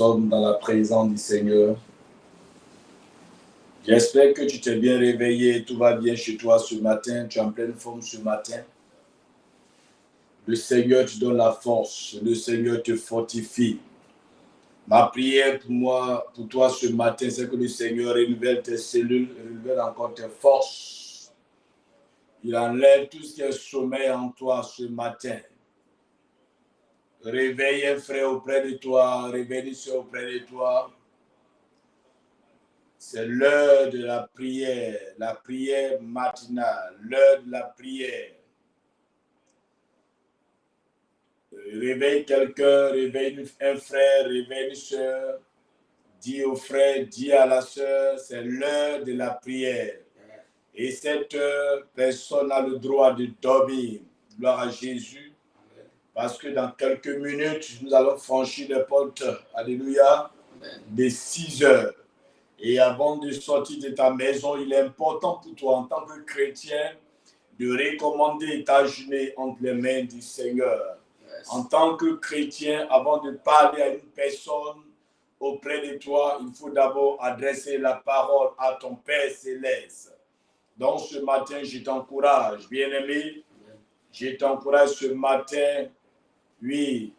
sommes dans la présence du Seigneur. J'espère que tu t'es bien réveillé, tout va bien chez toi ce matin, tu es en pleine forme ce matin. Le Seigneur te donne la force, le Seigneur te fortifie. Ma prière pour toi ce matin, c'est que le Seigneur renouvelle tes cellules, renouvelle encore tes forces. Il enlève tout ce qui est sommeil en toi ce matin. Réveille un frère auprès de toi, réveille une soeur auprès de toi. C'est l'heure de la prière matinale, l'heure de la prière. Réveille quelqu'un, réveille un frère, réveille une soeur. Dis au frère, dis à la soeur, c'est l'heure de la prière. Et cette heure, personne n'a le droit de dormir. Gloire à Jésus. Parce que dans quelques minutes, nous allons franchir les portes, alléluia, de 6 heures. Et avant de sortir de ta maison, il est important pour toi, en tant que chrétien, de recommander ta journée entre les mains du Seigneur. En tant que chrétien, avant de parler à une personne auprès de toi, il faut d'abord adresser la parole à ton Père Céleste. Donc ce matin, je t'encourage, bien-aimé, je t'encourage ce matin, oui,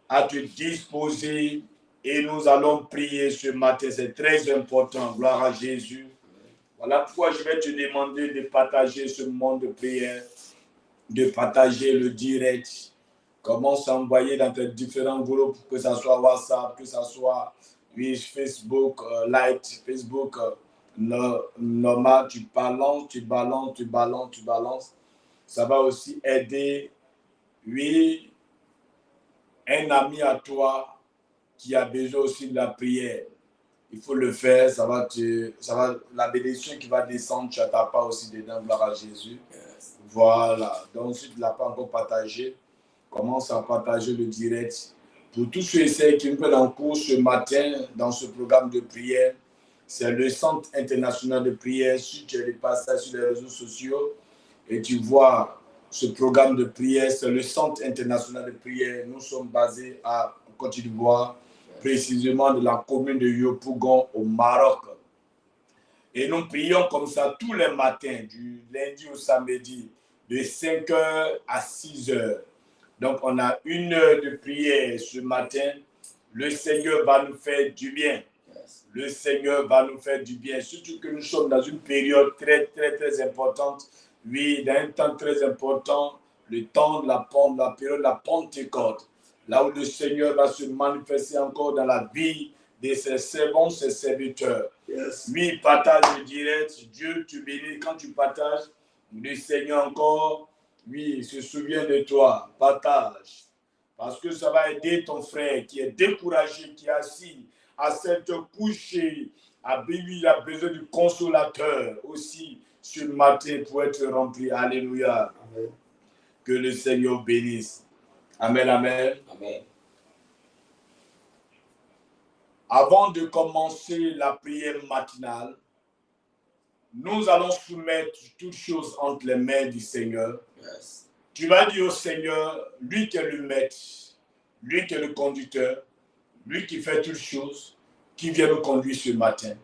à te disposer et nous allons prier ce matin. C'est très important. Gloire à Jésus. Voilà pourquoi je vais te demander de partager ce moment de prière, de partager le direct. Commence à envoyer dans tes différents groupes, que ce soit WhatsApp, que ce soit Facebook, Light, Facebook, normal, tu balances. Ça va aussi aider, oui, un ami à toi qui a besoin aussi de la prière. Il faut le faire, la bénédiction qui va descendre, tu n'attends pas aussi dedans, gloire à Jésus. Yes. Voilà. Donc, si tu ne l'as pas encore partagé, commence à partager le direct. Pour tous ceux et celles qui nous prennent en cours ce matin dans ce programme de prière, c'est le Centre international de prière. Si tu as des passages sur les réseaux sociaux et tu vois ce programme de prière, c'est le Centre international de prière. Nous sommes basés à Côte d'Ivoire, précisément de la commune de Yopougon au Maroc. Et nous prions comme ça tous les matins, du lundi au samedi, de 5h à 6h. Donc on a 1 heure de prière ce matin. Le Seigneur va nous faire du bien. Le Seigneur va nous faire du bien. Surtout que nous sommes dans une période très, très, très importante. Oui, dans un temps très important, le temps de la période de la Pentecôte. Là où le Seigneur va se manifester encore dans la vie de ses servants, ses serviteurs. Yes. Oui, partage le direct. Dieu te bénit quand tu partages. Le Seigneur encore, oui, se souvient de toi. Partage. Parce que ça va aider ton frère qui est découragé, qui est assis à cette couchée. Il a besoin du consolateur aussi ce matin pour être rempli. Alléluia. Amen. Que le Seigneur bénisse. Amen, amen. Amen. Avant de commencer la prière matinale, nous allons soumettre toutes choses entre les mains du Seigneur. Yes. Tu vas dire au Seigneur, lui qui est le maître, lui qui est le conducteur, lui qui fait toutes choses, qui vient nous conduire ce matin.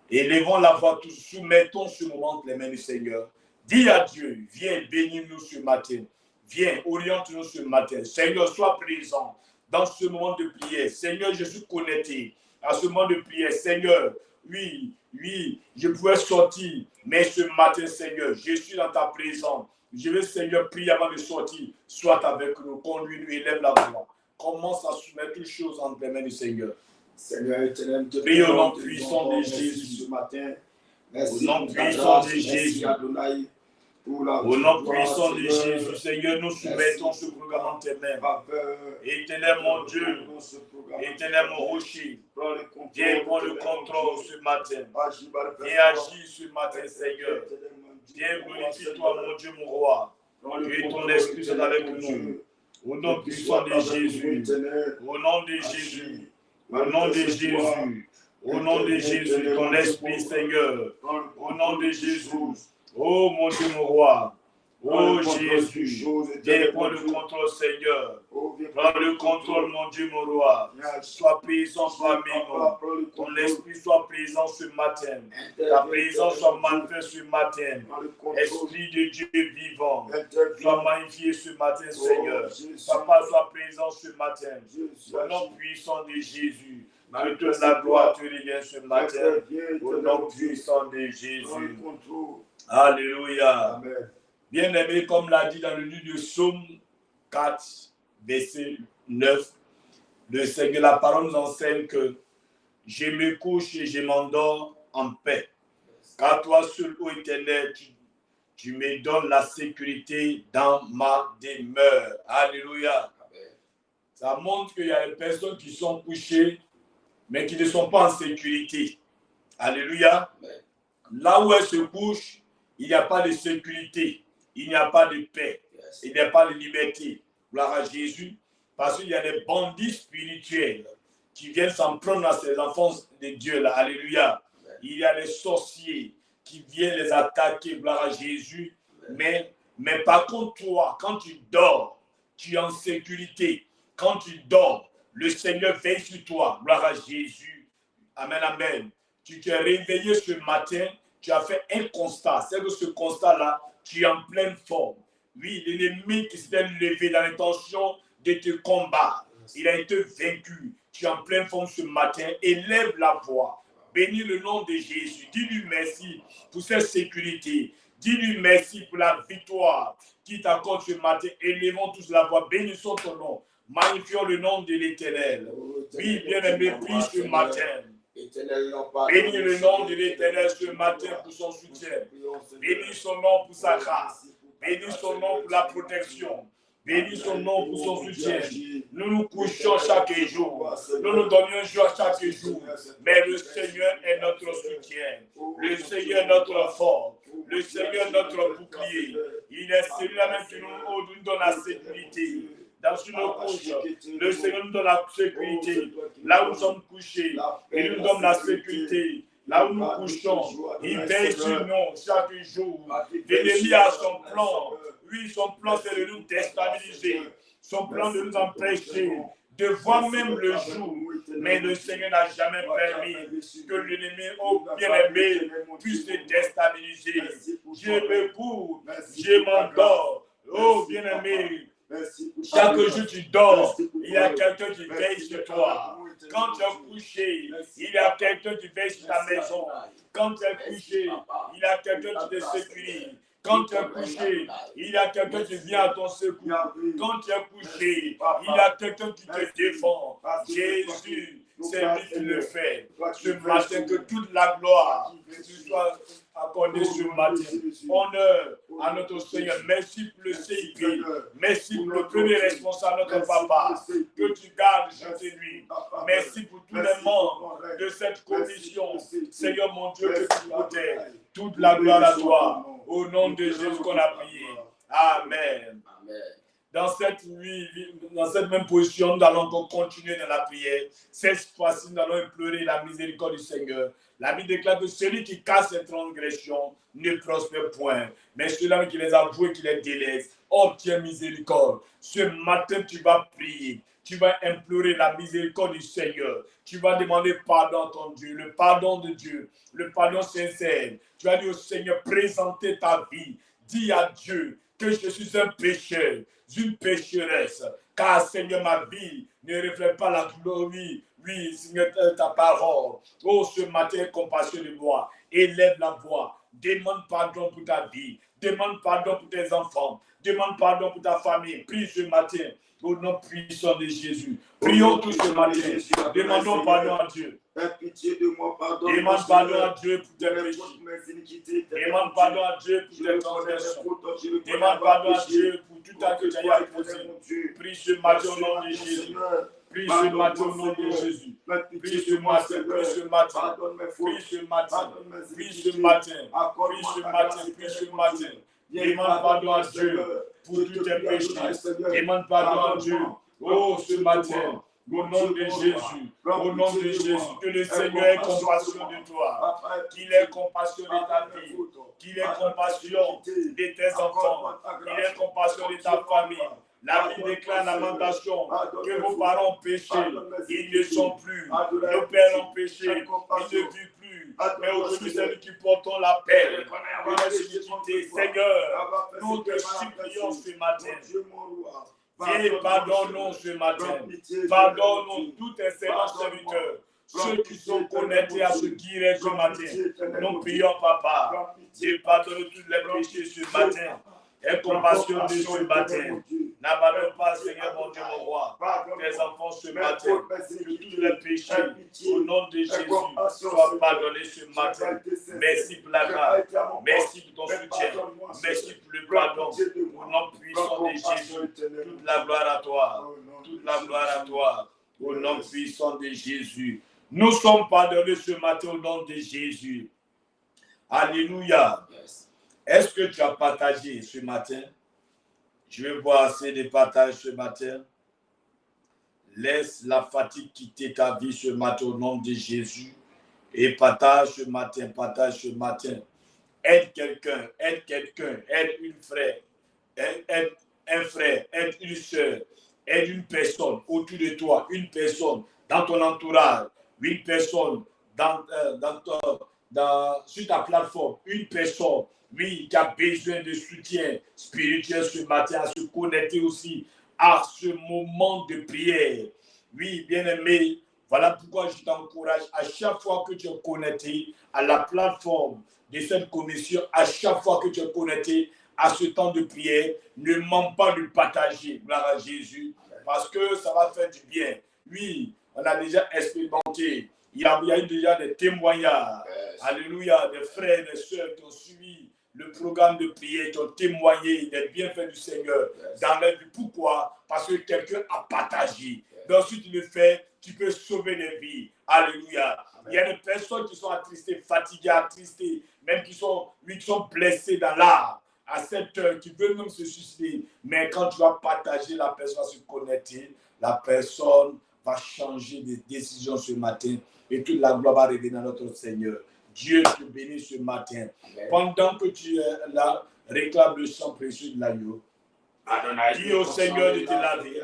Élevons la voix tous, soumettons ce moment entre les mains du Seigneur. Dis à Dieu, viens bénir-nous ce matin. Viens, oriente-nous ce matin. Seigneur, sois présent dans ce moment de prière. Seigneur, je suis connecté à ce moment de prière. Seigneur, oui, je pouvais sortir, mais ce matin, Seigneur, je suis dans ta présence. Je veux, Seigneur, prier avant de sortir. Sois avec nous, conduis-nous, élève la voix. Commence à soumettre toutes choses entre les mains du Seigneur. Seigneur éternel, prie au nom puissant de Jésus. Ce matin. Merci au nom puissant de Jésus. Au nom puissant de Jésus, Seigneur, nous soumettons ce programme en tes mains. Éternel mon Dieu, éternel mon rocher, viens prendre le contrôle ce matin. Viens agir ce matin, Seigneur. Viens glorifie-toi, mon Dieu, mon roi. Que ton esprit soit avec nous. Au nom puissant de Jésus. Au nom de Jésus. Au nom de Jésus. Au nom de Jésus, ton esprit, Seigneur. Au nom de Jésus. Oh mon Dieu, mon roi. Oh Jésus, viens prendre le contrôle, Seigneur. Prends le contrôle, mon Dieu, mon roi. Sois présent parmi nous. Ton esprit soit présent ce matin. Ta présence soit manifeste ce matin. Esprit de Dieu vivant, sois magnifié ce matin, Seigneur. Papa, sois présent ce matin. Au nom puissant de Jésus. Que toute la gloire te revienne ce matin. Au nom puissant de Jésus. Alléluia. Bien-aimé, comme l'a dit dans le livre de Psaume 4, verset 9, le Seigneur, la parole nous enseigne que je me couche et je m'endors en paix. Car toi seul, ô Éternel, tu me donnes la sécurité dans ma demeure. Alléluia. Ça montre qu'il y a des personnes qui sont couchées, mais qui ne sont pas en sécurité. Alléluia. Là où elles se couchent, il n'y a pas de sécurité, il n'y a pas de paix, il n'y a pas de liberté. Gloire à Jésus, parce qu'il y a des bandits spirituels qui viennent s'en prendre à ces enfants de Dieu là. Alléluia. Il y a des sorciers qui viennent les attaquer. Gloire à Jésus. Mais par contre, toi, quand tu dors, tu es en sécurité. Quand tu dors, le Seigneur veille sur toi. Gloire à Jésus. Amen, amen. Tu t'es réveillé ce matin, tu as fait un constat. C'est que ce constat-là, tu es en pleine forme. Oui, l'ennemi qui s'était levé dans l'intention de te combattre, il a été vaincu. Tu es en pleine forme ce matin. Élève la voix. Bénis le nom de Jésus. Dis-lui merci pour cette sécurité. Dis-lui merci pour la victoire qui t'accorde ce matin. Élevons tous la voix. Bénissons ton nom. Magnifions le nom de l'Éternel. Oui, bien-aimé, prie ce matin. Bénis le nom de l'Éternel ce matin pour son soutien. Bénis son nom pour sa grâce. Bénis son nom pour la protection. Bénis son nom pour son soutien. Nous nous couchons chaque jour. Nous nous donnons joie chaque jour. Mais le Seigneur est notre soutien. Le Seigneur est notre force. Le Seigneur est notre bouclier. Il est celui-là même qui nous donne la sécurité. Dans nos couches, le Seigneur nous donne la sécurité. Là où nous sommes couchés, il nous donne la sécurité. Là où nous couchons, il veille sur nous chaque jour. L'ennemi a son plan. Oui, son plan, c'est de nous déstabiliser. Son plan de nous empêcher de voir même le jour. Mais le Seigneur n'a jamais permis que l'ennemi, oh bien-aimé, puisse se déstabiliser. Je me couche, je m'endors. Oh bien-aimé, chaque jour tu dors, il y a quelqu'un qui veille sur toi. Quand tu es couché, il y a quelqu'un qui veille sur ta maison. Quand tu es couché, il y a quelqu'un qui te sécurise. Quand tu es couché, il y a quelqu'un qui vient à ton secours. Quand tu es couché, il y a quelqu'un qui te défend. Jésus, c'est lui qui le fait. Ce matin, que toute la gloire soit accordée ce matin. Honneur à notre Seigneur. Merci pour le CIP. Merci pour le premier responsable, notre papa. Que tu gardes chez lui. Merci pour tous les membres de cette commission. Seigneur mon Dieu, que tu protèges. Toute la gloire à toi. Au nom de Jésus qu'on a prié. Amen. Dans cette même position, nous allons encore continuer dans la prière. Cette fois-ci, nous allons implorer la miséricorde du Seigneur. La Bible déclare que celui qui casse ses transgressions ne prospère point. Mais celui qui les avoue et qui les délaisse obtient miséricorde. Ce matin, tu vas prier. Tu vas implorer la miséricorde du Seigneur. Tu vas demander pardon à ton Dieu, le pardon de Dieu, le pardon sincère. Tu vas dire au Seigneur, présenter ta vie. Dis à Dieu que je suis un pécheur, une pécheresse. Car Seigneur, ma vie ne reflète pas la gloire. Oui, Seigneur, ta parole. Oh, ce matin, compassion de moi. Élève la voix. Demande pardon pour ta vie. Demande pardon pour tes enfants. Demande pardon pour ta famille. Prie ce matin. Au nom puissant de Jésus. Prions tous ce matin. Demandons pardon à Dieu. Pitié de moi, pardon. Demande pardon à Dieu pour tes péchés. Demande pardon à Dieu pour tes transgressions. Demande pardon à Dieu pour tout acte que tu as posé. Prie ce matin au nom de Jésus. Prie ce matin au nom de Jésus. Prie ce matin, prie ce matin. Prie ce matin. Prie ce matin. Prie ce matin. Prie ce matin. Demande pardon à Dieu pour tous tes péchés. Demande pardon à Dieu. Oh, ce matin, Au nom de Jésus, au nom de Jésus, que le Seigneur ait compassion de toi, qu'il ait compassion de ta vie, qu'il ait compassion de tes enfants, qu'il ait compassion de ta famille. La Bible déclare lamentation que vos parents ont péché, ils ne sont plus. Nos pères ont péché, ils ne vivent plus. Mais aujourd'hui, c'est nous qui portons la paix. Seigneur, nous te supplions ce matin. Viens, pardonne-nous ce matin. Pardonne-nous tous tes serviteurs, ceux qui sont connectés à ce qui est ce matin. Nous prions, Papa, de pardonner tous les péchés ce matin. Aie compassion de ce matin. N'abandonne pas, Seigneur, mon Dieu, mon roi, tes enfants ce matin. Que tous les péchés, au nom de Jésus, soient pardonnés ce matin. Merci pour la grâce. Merci pour ton soutien. Merci pour le pardon. Au nom puissant de Jésus. Toute la gloire à toi. Toute la gloire à toi. Au nom puissant de Jésus. Nous sommes pardonnés ce matin au nom de Jésus. Alléluia. Est-ce que tu as partagé ce matin? Je vais voir assez de partage ce matin. Laisse la fatigue quitter ta vie ce matin au nom de Jésus. Et partage ce matin, Aide quelqu'un, aide une frère, aide un frère, aide une soeur, aide une personne autour de toi, une personne dans ton entourage, une personne sur ta plateforme, une personne, oui, qui a besoin de soutien spirituel ce matin, à se connecter aussi à ce moment de prière. Oui, bien-aimé, voilà pourquoi je t'encourage à chaque fois que tu es connecté à la plateforme de cette commission, à chaque fois que tu es connecté à ce temps de prière, ne manque pas de partager, gloire à Jésus, parce que ça va faire du bien. Oui, on a déjà expérimenté. Il y a eu déjà des témoignages. Alléluia, des frères et des sœurs qui ont suivi le programme de prière, qui ont témoigné des bienfaits du Seigneur dans leur vie. Pourquoi? Parce que quelqu'un a partagé. Donc, si tu le fais, tu peux sauver des vies. Alléluia. Amen. Il y a des personnes qui sont attristées, fatiguées, attristées, même qui sont blessées dans l'âme à cette heure, qui veulent même se suicider. Mais quand tu vas partager, la personne va se connecter, la personne va changer de décision ce matin et toute la gloire va revenir à notre Seigneur. Dieu te bénit ce matin. Amen. Pendant que tu es là, réclame le sang précieux de l'agneau. Dis au Seigneur de te laver.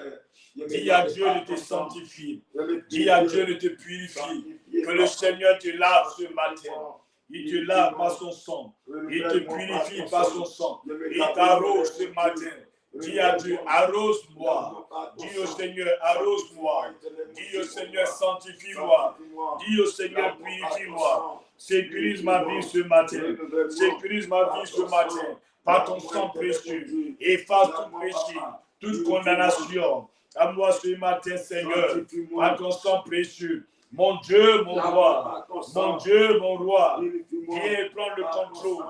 Dis à Dieu de te sanctifier. Dis à Dieu de te purifier. Que le Seigneur te lave ce matin. Il te lave par son sang. Il te purifie par son sang. Il t'arrose ce matin. Dis à Dieu, arrose-moi. Dis au Seigneur, arrose-moi. Dis au Seigneur, sanctifie-moi. Dis au Seigneur, purifie-moi. Sécurise ma vie ce matin. Sécurise ma vie ce matin. Par ton sang précieux. Efface tout péché, toute condamnation. À moi ce matin, Seigneur, par ton sang précieux. Mon Dieu, mon roi. Mon Dieu, mon roi. Viens prendre le contrôle.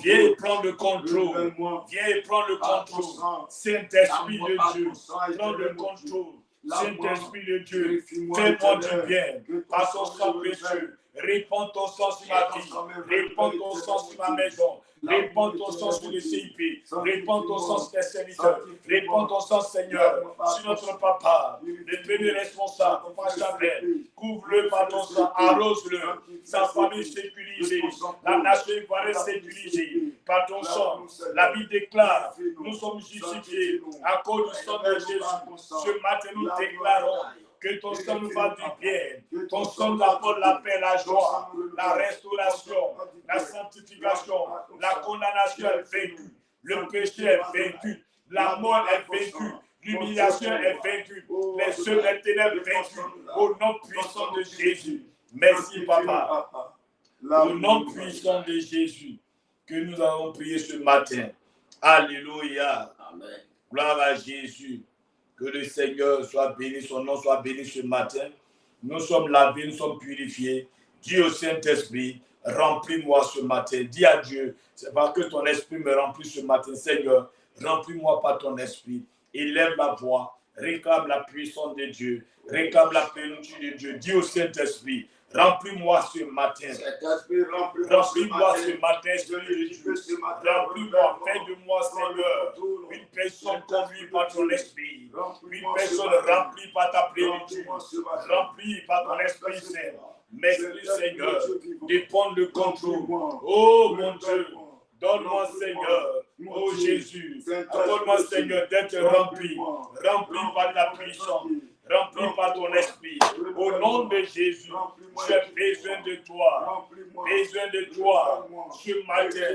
Viens prendre le contrôle. Viens prendre le contrôle. Saint-Esprit de Dieu, prends le contrôle. Saint-Esprit de Dieu, fais-moi du bien. Par ton sang précieux, répands ton sang sur ma vie. Répands ton sang sur ma maison. Répands ton sang sur le CIP. Répands ton sang sur tes serviteurs. Répands ton sang, Seigneur, sur notre papa. Le premier responsable, Papa Chabel. Couvre-le par ton sang. Arrose-le. Sa famille sécurisée. La nation ivoirienne sécurisée. Par ton sang. La Bible déclare, nous sommes justifiés à cause du sang de Jésus. Ce matin, nous déclarons que ton sang nous fasse du bien. Ton sang nous apporte la paix, la joie, la restauration, la sanctification. La condamnation est vaincue. Le péché est vaincu. La mort est vaincue. L'humiliation est vaincue. Les œuvres des ténèbres vaincues. Au nom puissant de Jésus. Merci, Papa. Au nom puissant de Jésus que nous avons prié ce matin. Alléluia. Amen. Gloire à Jésus. Que le Seigneur soit béni, son nom soit béni ce matin. Nous sommes lavés, nous sommes purifiés. Dis au Saint-Esprit, remplis-moi ce matin. Dis à Dieu, c'est parce que ton esprit me remplit ce matin. Seigneur, remplis-moi par ton esprit. Élève la voix, Réclame la puissance de Dieu. Réclame la plénitude de Dieu. Dis au Saint-Esprit, remplis-moi ce matin. Remplis-moi ce matin, Esprit de Dieu. Remplis-moi, fais de moi, Seigneur, une personne conduite par ton esprit. Une personne remplie par ta plénitude. Remplie par ton Esprit Saint. Merci, Seigneur, de prendre le contrôle. Oh mon Dieu, donne-moi, Seigneur, oh Jésus, donne-moi, Seigneur, d'être rempli par ta puissance, rempli par ton esprit. Au nom de Jésus, j'ai besoin de toi ce matin,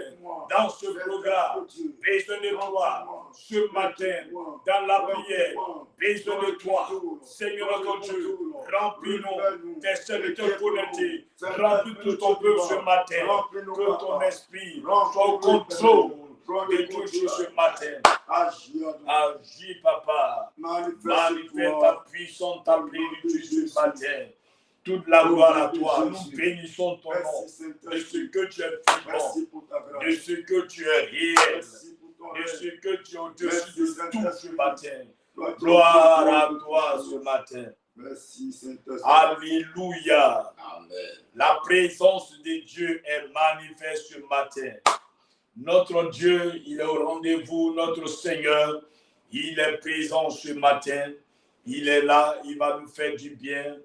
dans ce programme, besoin de toi ce matin, dans la prière, besoin de toi, Seigneur notre Dieu, remplis-nous, tes serviteurs connectés, remplis tout ton peuple ce matin, que ton esprit soit au contrôle de tout ce matin. Agis, Papa, manifeste ta puissance, ta plénitude ce matin. Toute la gloire à toi. Nous bénissons ton nom de ce que tu es vivant, de ce que tu es réel, de ce que tu es au-dessus de tout ce matin. Gloire à toi ce matin. Merci, Saint-Esprit. Alléluia. Amen. La présence de Dieu est manifeste ce matin. Notre Dieu, il est au rendez-vous. Notre Seigneur, il est présent ce matin. Il est là, il va nous faire du bien.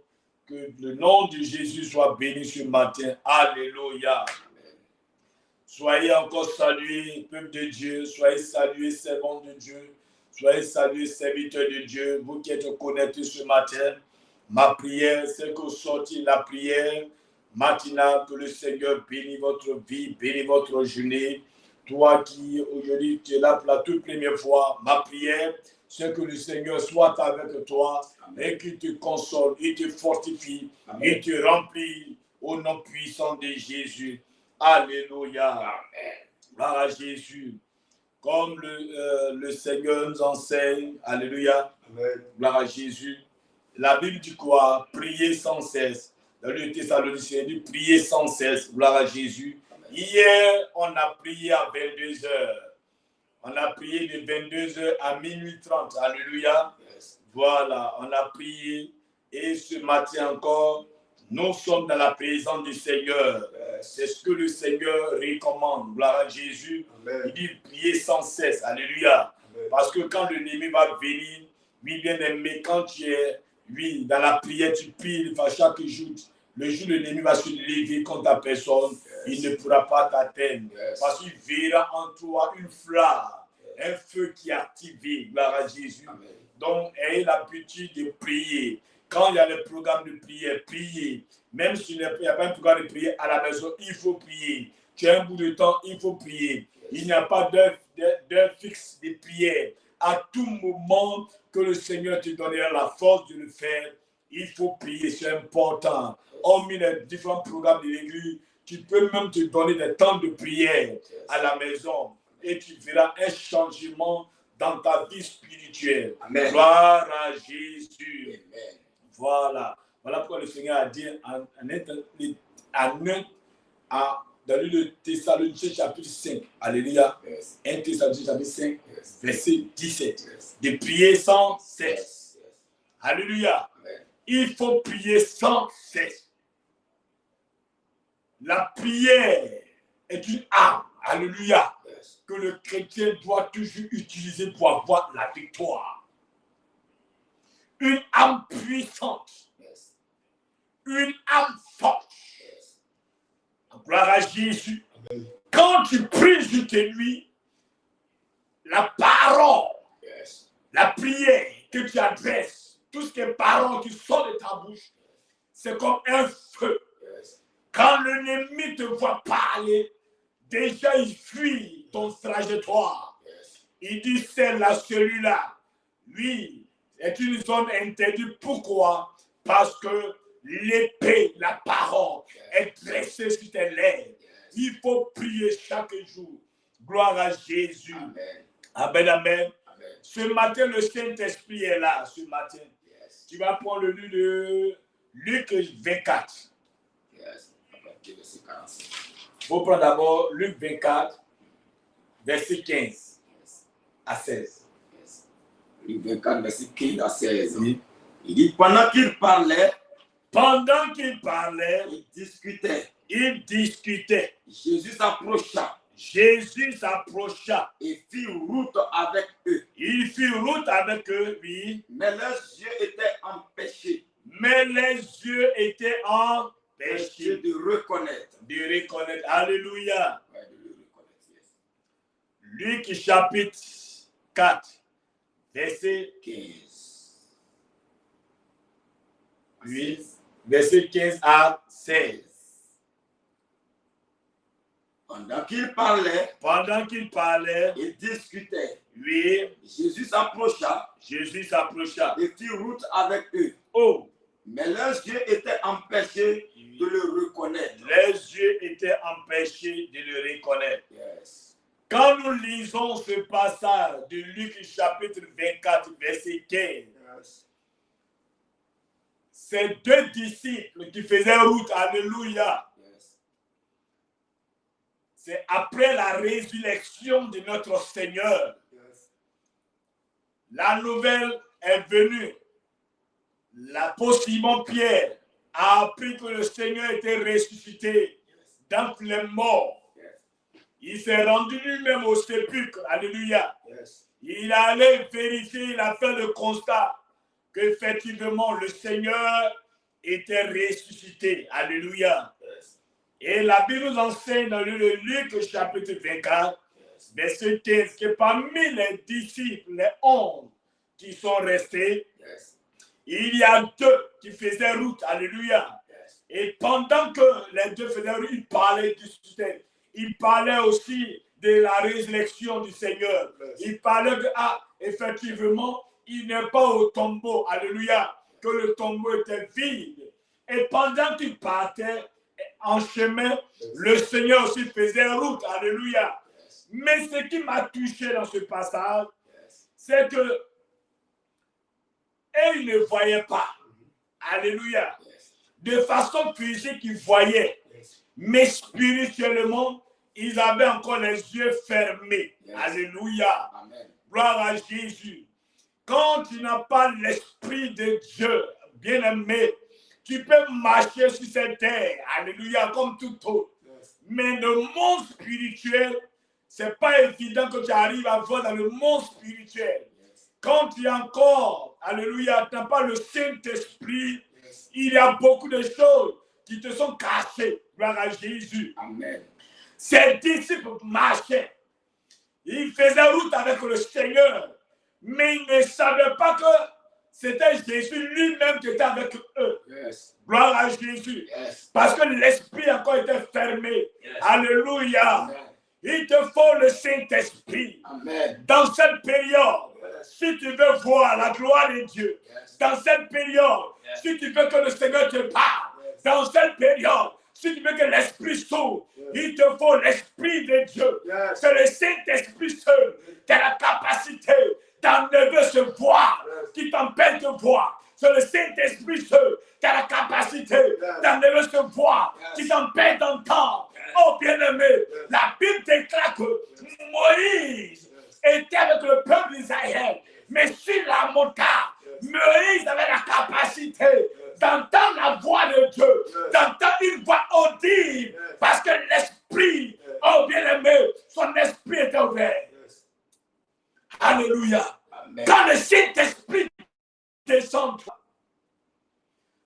Que le nom de Jésus soit béni ce matin. Alléluia. Amen. Soyez encore salués, peuple de Dieu. Soyez salués, servants de Dieu. Soyez salués, serviteurs de Dieu. Vous qui êtes connectés ce matin. Ma prière, c'est qu'au sortir de la prière matinale, que le Seigneur bénisse votre vie, bénisse votre journée. Toi qui aujourd'hui tu es là pour la toute première fois, ma prière, c'est que le Seigneur soit avec toi. Amen. Et qu'il te console, il te fortifie, amen. Il te remplit au nom puissant de Jésus. Alléluia. Amen. Gloire à Jésus. Comme le Seigneur nous enseigne, alléluia. Amen. Gloire à Jésus. La Bible dit quoi? Priez sans cesse. Dans le Thessaloniciens, il dit priez sans cesse. Gloire à Jésus. Amen. Hier, on a prié à 22h. On a prié de 22h à minuit 30. Alléluia. Yes. Voilà, on a prié. Et ce matin encore, nous sommes dans la présence du Seigneur. Yes. C'est ce que le Seigneur recommande. Gloire à Jésus. Amen. Il dit prier sans cesse. Alléluia. Amen. Parce que quand l'ennemi va venir, oui, bien aimé, quand tu es dans la prière, tu pries chaque jour. Le jour où l'ennemi va se lever contre ta personne, yes. Il ne pourra pas t'atteindre. Yes. Parce qu'il verra en toi une flamme, yes. Un feu qui est activé. Gloire à Jésus. Amen. Donc, ayez l'habitude de prier. Quand il y a le programme de prière, priez. Même s'il n'y a pas un programme de prière à la maison, il faut prier. Tu as un bout de temps, il faut prier. Yes. Il n'y a pas d'heure fixe de prière. À tout moment que le Seigneur te donnera la force de le faire, il faut prier, c'est important. Hormis les différents programmes de l'église, tu peux même te donner des temps de prière à la maison et tu verras un changement dans ta vie spirituelle. Amen. Gloire à Jésus. Amen. Voilà pourquoi le Seigneur a dit dans le Thessaloniciens chapitre 5, alléluia, yes. 1 Thessaloniciens chapitre 5, yes. Verset 17, yes. De prier sans cesse. Yes. Alléluia. Amen. Il faut prier sans cesse. La prière est une arme, alléluia, yes. Que le chrétien doit toujours utiliser pour avoir la victoire. Une arme puissante, yes. Une arme forte. Yes. Gloire à Jésus. Amen. Quand tu pries jusqu'à lui, la parole, yes. La prière que tu adresses, tout ce qui est parole qui sort de ta bouche, c'est comme un feu. Yes. Quand l'ennemi te voit parler, déjà il fuit ton trajectoire. Yes. Il dit celle-là, celui-là, lui, est une zone interdite. Pourquoi? Parce que l'épée, la parole, yes. Est dressée sur tes lèvres. Yes. Il faut prier chaque jour. Gloire à Jésus. Amen. Amen, amen. Amen. Ce matin, le Saint-Esprit est là. Ce matin, yes. Tu vas prendre le livre de Luc 24. Yes. Il faut prendre d'abord Luc 24, verset 15 yes. À 16. Yes. chapitre 24, verset 15 à 16. Oui. Il dit, pendant qu'il parlait, il discutait. Jésus s'approcha et fit route avec eux. Il fit route avec eux, oui. Mais leurs yeux étaient empêchés. Empêchés De reconnaître. Alléluia. Ouais, de le reconnaître. Yes. Luc chapitre 4, verset 15. Oui. Verset 15 à 16. Pendant qu'il parlait, il discutait, oui, Jésus s'approcha et fit route avec eux. Oh, Mais leurs yeux étaient empêchés de le reconnaître. Yes. Quand nous lisons ce passage de Luc chapitre 24, verset 15, Yes. ces deux disciples qui faisaient route, alléluia, Yes. c'est après la résurrection de notre Seigneur. Yes. La nouvelle est venue. L'apôtre Simon-Pierre a appris que le Seigneur était ressuscité d'entre les morts. Il s'est rendu lui-même au sépulcre. Alléluia. Yes. Il allait vérifier, il a fait le constat qu'effectivement le Seigneur était ressuscité. Alléluia. Yes. Et la Bible nous enseigne dans le Luc chapitre 24, verset 15, que parmi les disciples, les 11 qui sont restés, Yes. il y a deux qui faisaient route. Alléluia. Yes. Et pendant que les deux faisaient route, ils parlaient, discutaient. Ils parlaient aussi de la résurrection du Seigneur. Ils parlaient que, effectivement, il n'est pas au tombeau. Alléluia. Que le tombeau était vide. Et pendant qu'ils partaient en chemin, le Seigneur aussi faisait route. Alléluia. Mais ce qui m'a touché dans ce passage, c'est que ils ne voyaient pas. Alléluia. De façon physique, ils voyaient. Mais spirituellement, ils avaient encore les yeux fermés. Alléluia. Amen. Gloire à Jésus. Quand tu n'as pas l'Esprit de Dieu, bien-aimé, tu peux marcher sur cette terre. Alléluia, comme tout autre. Mais le monde spirituel, c'est pas évident que tu arrives à voir dans le monde spirituel. Quand tu es encore, alléluia, tu n'as pas le Saint-Esprit, il y a beaucoup de choses qui te sont cachées. Gloire à Jésus. Amen. Ces disciples marchaient. Ils faisaient route avec le Seigneur. Mais ils ne savaient pas que c'était Jésus lui-même qui était avec eux. Yes. Gloire à Jésus. Yes. Parce que l'esprit encore était fermé. Yes. Alléluia. Amen. Il te faut le Saint-Esprit. Amen. Dans cette période, si tu veux voir la gloire de Dieu, dans cette période, si tu veux que le Seigneur te parle, dans cette période, si tu veux que l'Esprit s'ouvre, il te faut l'Esprit de Dieu. C'est le Saint-Esprit seul qui a la capacité d'enlever ce voile qui t'empêche de voir. C'est le Saint-Esprit seul qui a la capacité d'enlever ce voile qui t'empêche d'entendre. Oh bien-aimé, la Bible déclare que Moïse était avec le peuple d'Israël, mais sur la montagne, Moïse avait la capacité d'entendre la voix de Dieu, d'entendre une voix audible, parce que l'esprit, oh bien-aimé, son esprit était ouvert. Alléluia. Amen. Quand le Saint-Esprit descend toi,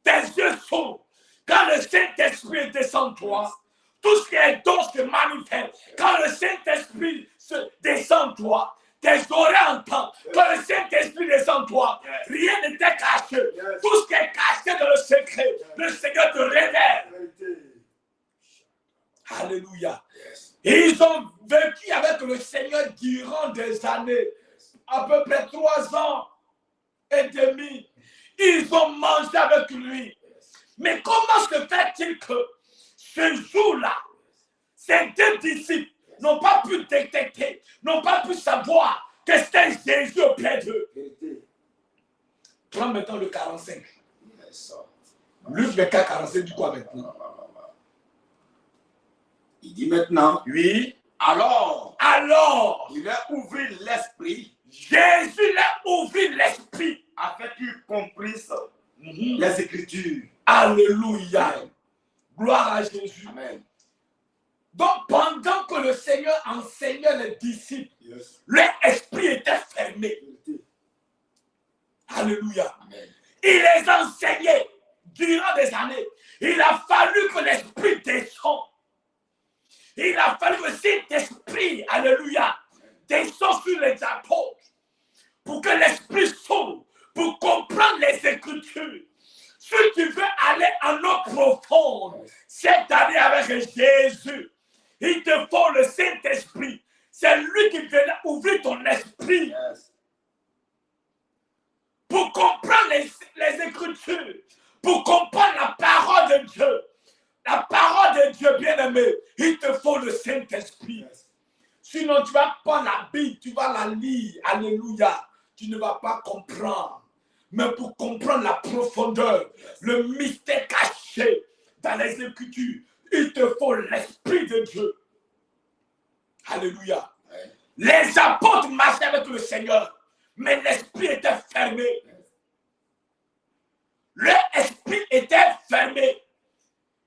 tes yeux s'ouvrent. Quand le Saint-Esprit descend toi, tout ce qui est don se manifeste. Quand le Saint-Esprit descend toi, tes oreilles entendent. Quand le Saint-Esprit descend toi, rien n'était caché. Tout ce qui est caché dans le secret, le Seigneur te révèle. Alléluia. Et ils ont vécu avec le Seigneur durant des années, à peu près 3 ans et demi. Ils ont mangé avec lui. Mais comment se fait-il que ce jour-là, ces deux disciples n'ont pas pu détecter, n'ont pas pu savoir que c'était Jésus auprès d'eux? Prends maintenant le 45. Luc 24, 45, du quoi maintenant? Il dit maintenant, Oui. alors, Alors, il a ouvert l'esprit Jésus leur ouvrit l'esprit. Afin qu'ils comprissent les Écritures. Alléluia. Amen. Gloire à Jésus. Amen. Donc, pendant que le Seigneur enseignait les disciples, Yes. leur esprit était fermé. Vérité. Alléluia. Amen. Il les enseignait durant des années. Il a fallu que l'esprit descende. Il a fallu que cet esprit, alléluia, descende sur les apôtres pour que l'esprit s'ouvre, pour comprendre les Écritures. Si tu veux aller en eau profonde, cette année avec Jésus, il te faut le Saint-Esprit. C'est lui qui vient ouvrir ton esprit. Yes. Pour comprendre les Écritures, pour comprendre la parole de Dieu. La parole de Dieu, bien-aimé, il te faut le Saint-Esprit. Yes. Sinon, tu vas prendre la Bible, tu vas la lire, alléluia. Tu ne vas pas comprendre. Mais pour comprendre la profondeur, le mystère caché dans les Écritures, il te faut l'Esprit de Dieu. Alléluia. Ouais. Les apôtres marchaient avec le Seigneur, mais l'Esprit était fermé. Leur esprit était fermé.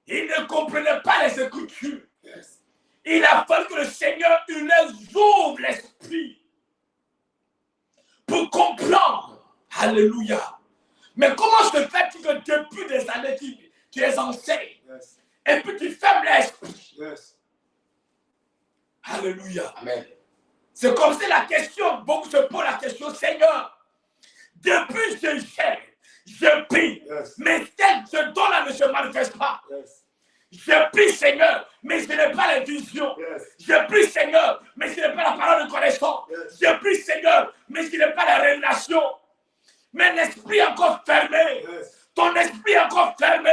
Ils ne comprenaient pas les Écritures. Yes. Il a fallu que le Seigneur il leur ouvre l'esprit pour comprendre. Alléluia. Mais comment se fait-il que depuis des années tu les enseignes Yes. et puis tu fermes l'esprit? Yes. Alléluia. Amen. C'est comme si la question, beaucoup se posent la question, Seigneur, depuis je prie, Yes. mais ce don-là ne se manifeste pas. Yes. Je prie, Seigneur, mais je n'ai pas les visions. Yes. Je prie, Seigneur, mais je n'ai pas la parole de connaissance. Yes. Je prie, Seigneur, mais je n'ai pas la révélation. Mais l'esprit est encore fermé. Yes. Ton esprit est encore fermé.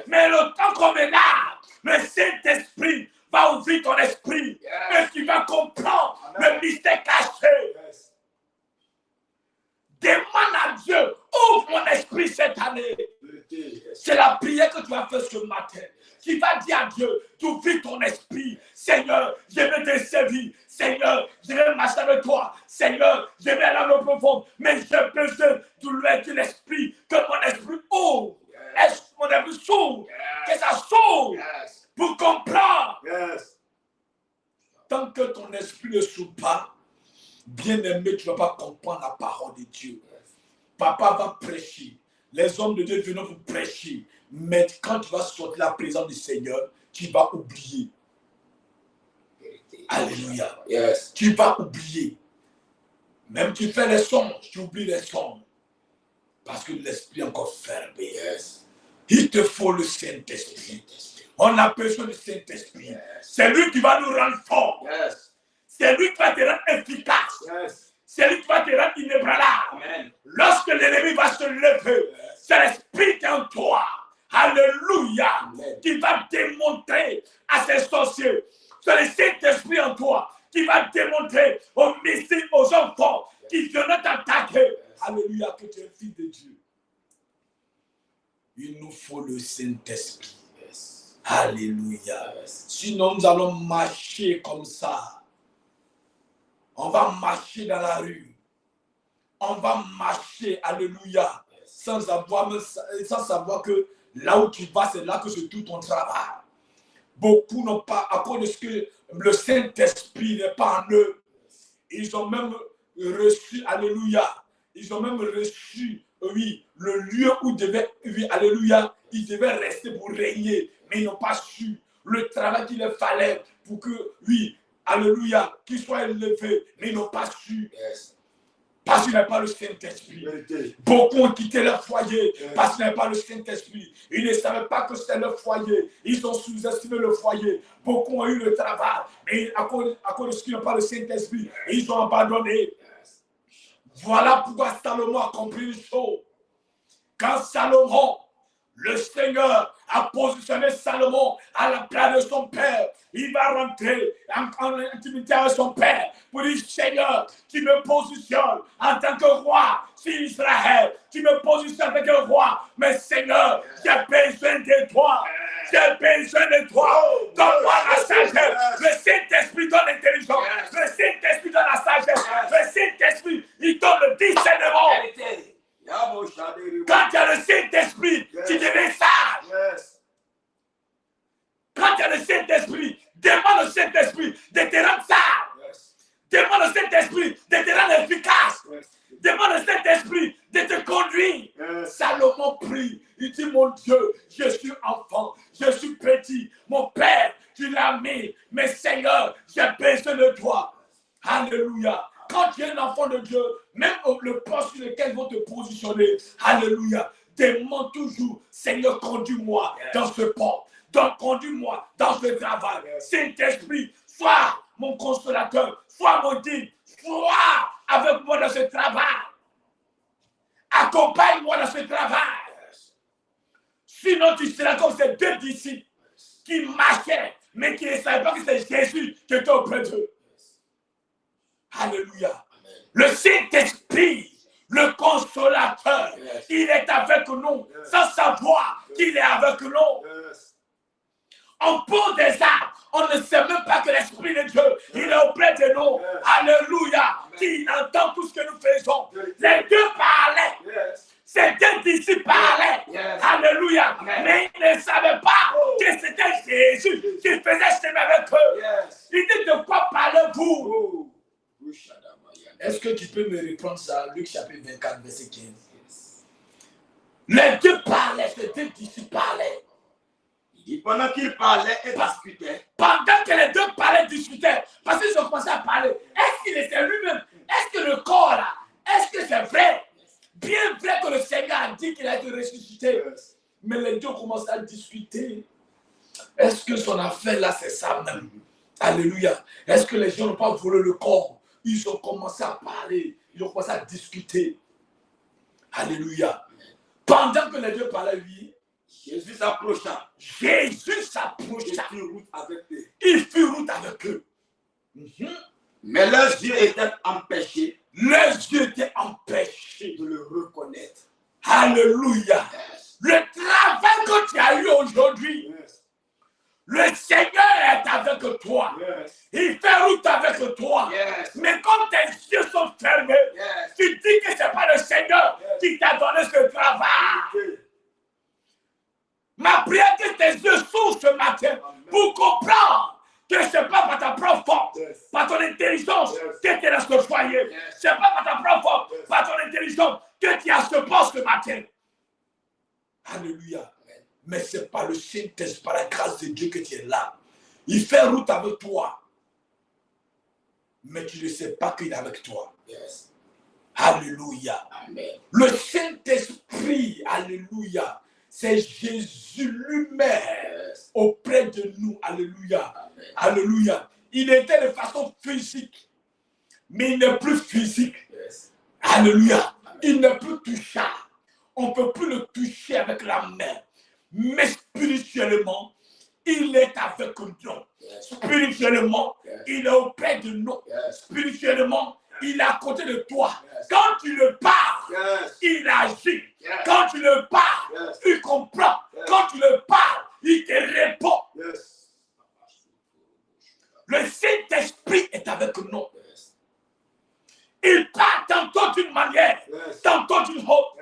Mais le temps qu'on est là, le Saint-Esprit va ouvrir ton esprit. Yes. Et tu vas comprendre Amen. le mystère caché. Yes. Demande à Dieu, ouvre mon esprit cette année. Vérité. Yes. C'est la prière que tu vas faire ce matin. Tu vas dire à Dieu, d'ouvrir ton esprit. Seigneur, je vais te servir. Seigneur, je vais marcher avec toi. Seigneur, je vais aller dans le profond. Mais j'ai besoin de l'ouverture de l'esprit. Que mon esprit ouvre. Yes. Est-ce que mon esprit s'ouvre? Yes. Que ça s'ouvre Yes. pour comprendre. Yes. Tant que ton esprit ne s'ouvre pas, bien-aimé, tu ne vas pas comprendre la parole de Dieu. Papa va prêcher. Les hommes de Dieu viennent pour prêcher. Mais quand tu vas sortir la présence du Seigneur, tu vas oublier. Vérité. Alléluia. Yes. Tu vas oublier. Même tu fais les songes, tu oublies les songes. Parce que l'esprit est encore fermé. Yes. Il te faut le Saint-Esprit. On a besoin du Saint-Esprit. Yes. C'est lui qui va nous rendre forts. Yes. C'est lui qui va te rendre efficace. Yes. C'est lui qui va te rendre inébranlable. Amen. Lorsque l'ennemi va se lever, c'est l'esprit qui est en toi. Alléluia. Amen. Qui va démontrer à ces sorciers. C'est le Saint-Esprit en toi qui va démontrer aux missiles, aux enfants qui viennent t'attaquer. Alléluia, que tu es fils de Dieu. Il nous faut le Saint-Esprit. Yes. Alléluia. Yes. Sinon, nous allons marcher comme ça. On va marcher dans la rue. On va marcher, alléluia, sans savoir que là où tu vas, c'est là que se trouve ton travail. Beaucoup n'ont pas, à cause de ce que le Saint-Esprit n'est pas en eux. Ils ont même reçu, alléluia, ils ont même reçu, oui, le lieu où devaient, oui, alléluia, ils devaient rester pour régner, mais ils n'ont pas su le travail qu'il leur fallait pour que, oui, alléluia, qu'ils soient élevés, mais ils n'ont pas su. Yes. Parce qu'il n'y a pas le Saint-Esprit. Vérité. Beaucoup ont quitté leur foyer Yes. parce qu'il n'y a pas le Saint-Esprit. Ils ne savaient pas que c'était leur foyer. Ils ont sous-estimé le foyer. Beaucoup ont eu le travail. Mais à cause de ce qu'il n'y a pas le Saint-Esprit, ils ont abandonné. Yes. Voilà pourquoi Salomon a compris une chose. Quand Salomon, le Seigneur, a positionné Salomon à la place de son père, il va rentrer en intimité avec son père pour dire, Seigneur, tu me positionnes en tant que roi sur Israël. Tu me positionnes en tant que roi. Mais Seigneur, j'ai besoin de toi. J'ai besoin de toi. Donne-moi la sagesse. Le Saint-Esprit donne l'intelligence. Le Saint-Esprit donne la sagesse. Le Saint-Esprit, il donne le discernement. Vérité. Yabo Shadiri. Quand tu as le Saint-Esprit, tu deviens sage. Yes. Quand tu as le Saint-Esprit, demande au Saint-Esprit de te rendre sage. Yes. Demande au Saint-Esprit de te rendre efficace. Yes. Demande au Saint-Esprit de te conduire. Yes. Salomon prie. Il dit, mon Dieu, je suis enfant, je suis petit. Mon Père, tu l'as mis. Mais Seigneur, j'ai besoin de toi. Alléluia. Quand tu es un enfant de Dieu, même le poste sur lequel ils vont te positionner, alléluia, demande toujours, Seigneur, conduis-moi dans ce port. Donc, conduis-moi dans ce travail. Saint-Esprit, sois mon consolateur, sois mon guide, sois avec moi dans ce travail. Accompagne-moi dans ce travail. Sinon, tu seras comme ces deux disciples qui marchaient, mais qui ne savaient pas que c'est Jésus qui était auprès d'eux. Alléluia. Le Saint-Esprit, le consolateur, il est avec nous sans savoir qu'il est avec nous. On pose des arbres, on ne sait même pas que l'Esprit de Dieu, il est auprès de nous. Alléluia. Qui entend tout ce que nous faisons. Les deux parlaient. Ces deux disciples parlaient. Alléluia. Mais ils ne savaient pas que c'était Jésus qui faisait chemin avec eux. Il dit, de quoi parlez-vous? Est-ce que tu peux me reprendre ça? Luc chapitre 24, verset 15. Les deux parlaient, ces deux disciples parlaient. Il dit, pendant qu'ils parlaient et discutaient. Pendant que les deux parlaient et discutaient, parce qu'ils ont commencé à parler, est-ce qu'il était lui-même? Est-ce que le corps là, est-ce que c'est vrai? Bien vrai que le Seigneur a dit qu'il a été ressuscité. Mais les deux ont commencé à discuter. Est-ce que son affaire là, c'est ça même? Alléluia. Est-ce que les gens n'ont pas volé le corps? Ils ont commencé à parler. Ils ont commencé à discuter. Alléluia. Pendant que les deux parlaient, lui, Jésus s'approcha. Jésus s'approcha. Il fit route avec eux. Il fit route avec eux. Mais leurs yeux étaient empêchés. Leurs yeux étaient empêchés de le reconnaître. Alléluia. Le travail que tu as eu aujourd'hui, le Seigneur est avec toi. Il fait route avec toi. Mais comme tes yeux sont fermés, tu dis que ce n'est pas le Seigneur qui t'a donné ce travail. Ma prière que tes yeux s'ouvrent ce matin pour comprendre que ce n'est pas par ta propre force, par ton intelligence que tu es dans ce foyer. Ce n'est pas par ta propre force, par ton intelligence que tu as ce poste ce matin. Alléluia. Mais c'est par le Saint-Esprit, par la grâce de Dieu que tu es là. Il fait route avec toi. Mais tu ne sais pas qu'il est avec toi. Alléluia. Amen. Le Saint-Esprit, alléluia, c'est Jésus lui-même auprès de nous. Alléluia. Amen. Alléluia. Il était de façon physique, mais il n'est plus physique. Alléluia. Il n'est plus touchable. On ne peut plus le toucher avec la main. Mais spirituellement, il est avec nous. Spirituellement, il est auprès de nous. Spirituellement, il est à côté de toi. Quand tu le parles, il agit. Quand tu le parles, il comprend. Quand tu le parles, il te répond. Le Saint-Esprit est avec nous. Il parle tantôt d'une manière, tantôt d'une autre.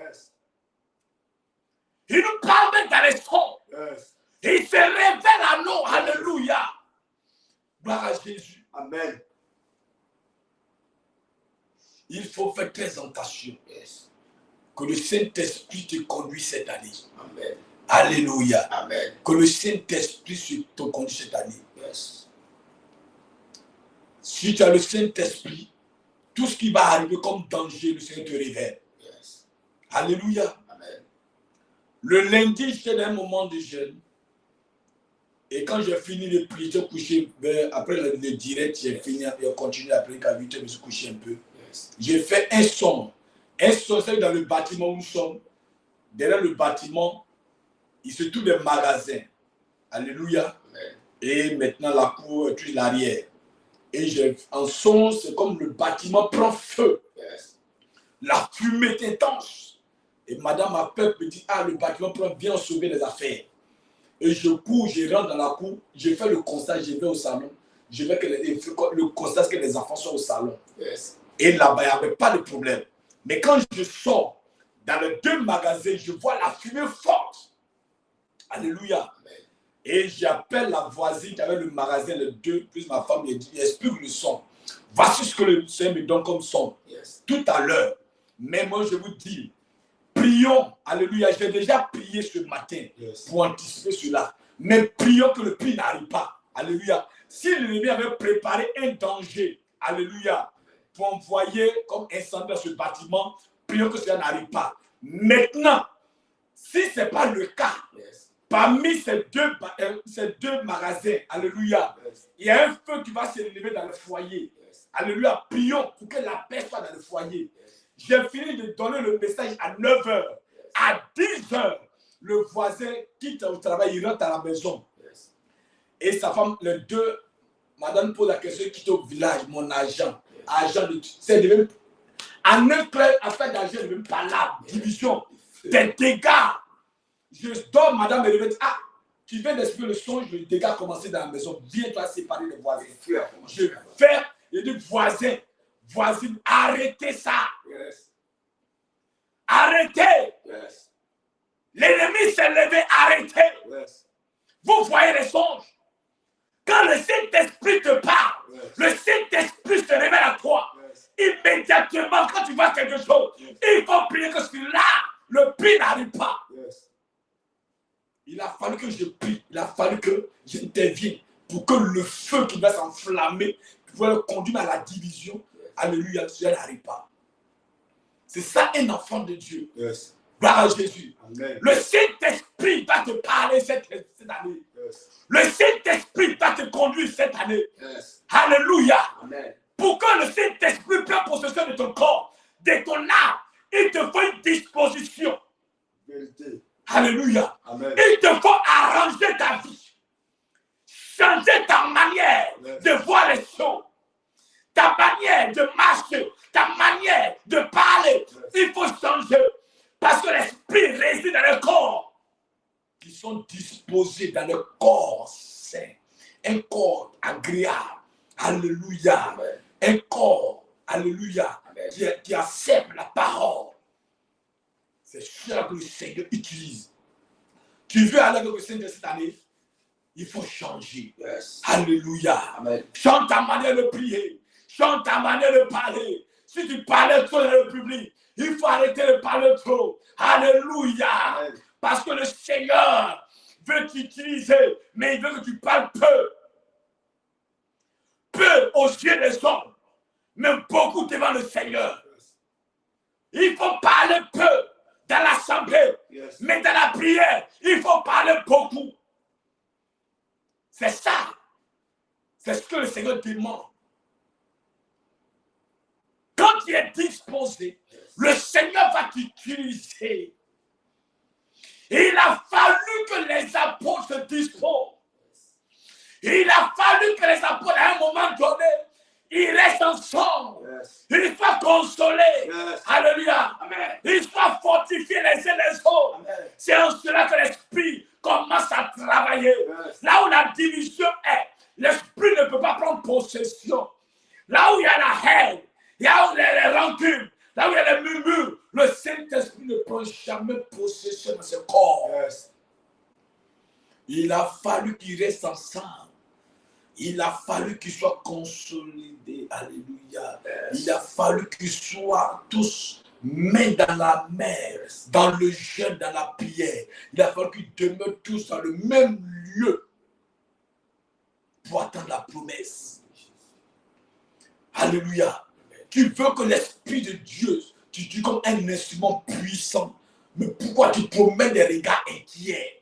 Il nous parle même dans les sons. Il se révèle à nous. Alléluia. Gloire à Jésus. Amen. Il faut faire très attention. Que le Saint-Esprit te conduise cette année. Amen. Alléluia. Amen. Que le Saint-Esprit te conduise cette année. Si tu as le Saint-Esprit, tout ce qui va arriver comme danger, le Seigneur te révèle. Alléluia. Amen. Le lundi, j'étais dans un moment de jeûne. Et quand j'ai fini de prier, j'ai couché, après le direct, j'ai fini, j'ai continué à prier, qu'à 8h, je me suis couché un peu. J'ai fait un son. Un son, c'est dans le bâtiment où nous sommes. Derrière le bâtiment, il se trouve des magasins. Alléluia. Amen. Et maintenant, la cour est tout l'arrière. Et en son, c'est comme le bâtiment prend feu. La fumée est intense. Et madame m'appelle, me dit, ah, le bâtiment prend bien sauver les affaires. Et je cours, je rentre dans la cour, je fais le constat, je vais au salon. Je vais que le constat que les enfants sont au salon. Et là-bas, il n'y avait pas de problème. Mais quand je sors dans les 2 magasins, je vois la fumée forte. Alléluia. Et j'appelle la voisine qui avait le magasin, les 2, plus ma femme, et dit, explique le son. Voici ce que le Seigneur me donne comme son. Tout à l'heure. Mais moi, je vous dis, prions. Alléluia. J'ai déjà prié ce matin pour anticiper cela. Mais prions que le pire n'arrive pas. Alléluia. Si l'ennemi avait préparé un danger, alléluia, pour envoyer comme incendie dans ce bâtiment, prions que cela n'arrive pas. Maintenant, si ce n'est pas le cas, parmi ces deux magasins, alléluia, il y a un feu qui va s'élever dans le foyer. Alléluia, prions pour que la paix soit dans le foyer. J'ai fini de donner le message à 9h. À 10h, le voisin quitte au travail, il rentre à la maison. Et sa femme, les 2, madame pose la question, quitte au village, mon agent. C'est de même. En un club, affaire d'argent, ne même pas là. Division. Des dégâts. Je dors, madame me réveille. Ah, tu viens d'expliquer le songe, le dégât a commencé dans la maison. Viens toi séparer les voisins. Je fais, je dis voisin, voisine, arrêtez ça. Arrêtez. L'ennemi s'est levé, arrêtez. Vous voyez les songes. Quand le Saint-Esprit te parle, le Saint-Esprit se révèle à toi. Immédiatement, quand tu vois quelque chose, il faut prier que celui-là, le pire n'arrive pas. Il a fallu que je prie, il a fallu que j'intervienne pour que le feu qui va s'enflammer, qui va le conduire à la division, alléluia, cela n'arrive pas. C'est ça un enfant de Dieu. Gloire à Jésus. Amen. Le Saint-Esprit va te parler cette année. Le Saint-Esprit va te conduire cette année. Alléluia. Amen. Pour que le Saint-Esprit prenne possession de ton corps, de ton âme, il te faut une disposition. Vérité. Alléluia. Amen. Il te faut arranger ta vie. Changer ta manière de voir les choses. Ta manière de marcher. Ta manière de parler. Il faut changer. Parce que l'esprit réside dans le corps. Qui sont disposés dans le corps saint. Un corps agréable. Alléluia. Amen. Un corps, alléluia, qui accepte la parole. C'est ça que le Seigneur utilise. Tu veux aller avec le Seigneur cette année? Il faut changer. Alléluia. Amen. Change ta manière de prier. Change ta manière de parler. Si tu parlais trop dans le public, il faut arrêter de parler trop. Alléluia. Amen. Parce que le Seigneur veut t'utiliser, mais il veut que tu parles peu. Peu aux yeux des hommes, mais beaucoup devant le Seigneur. Il faut parler peu dans l'assemblée, mais dans la prière, il faut parler beaucoup. C'est ça. C'est ce que le Seigneur demande. Quand tu es disposé, le Seigneur va t'utiliser. Il a fallu que les apôtres se disposent. Il a fallu que les apôtres, à un moment donné, ils restent ensemble. Ils soient consolés. Alléluia. Amen. Ils soient fortifiés les uns les autres. C'est en cela que l'esprit commence à travailler. Là où la division est, l'esprit ne peut pas prendre possession. Là où il y a la haine, là où il y a les rancunes, là où il y a les murmures, le Saint-Esprit ne prend jamais possession de ce corps. Il a fallu qu'ils restent ensemble. Il a fallu qu'ils soient consolidés. Alléluia. Il a fallu qu'ils soient tous main dans la mer, dans le jeûne, dans la prière. Il a fallu qu'ils demeurent tous dans le même lieu pour attendre la promesse. Alléluia. Tu veux que l'Esprit de Dieu, tu dis comme un instrument puissant, mais pourquoi tu promènes des regards inquiets?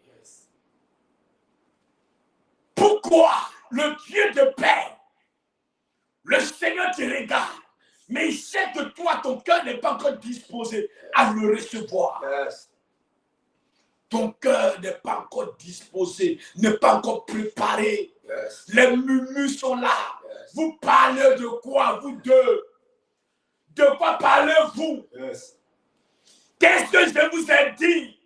Pourquoi le Dieu de paix, le Seigneur te regarde, mais il sait que toi, ton cœur n'est pas encore disposé à le recevoir. Ton cœur n'est pas encore disposé, n'est pas encore préparé. Les murmures sont là. Vous parlez de quoi, vous deux? De quoi parlez-vous? Qu'est-ce que je vous ai dit?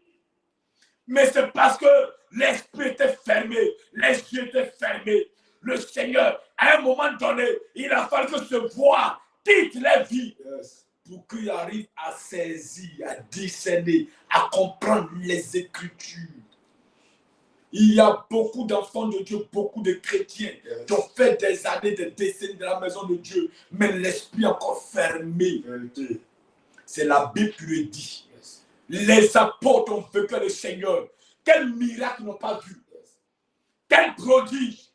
Mais c'est parce que l'esprit était fermé, les yeux étaient fermés. Le Seigneur, à un moment donné, il a fallu que ce voix quitte les vies discerner, à comprendre les Écritures. Il y a beaucoup d'enfants de Dieu, beaucoup de chrétiens qui ont fait des années, des décennies dans la maison de Dieu, mais l'esprit est encore fermé. C'est la Bible qui le dit. Les apôtres ont vécu le Seigneur. Quel miracle ils n'ont pas vu. Quel prodige.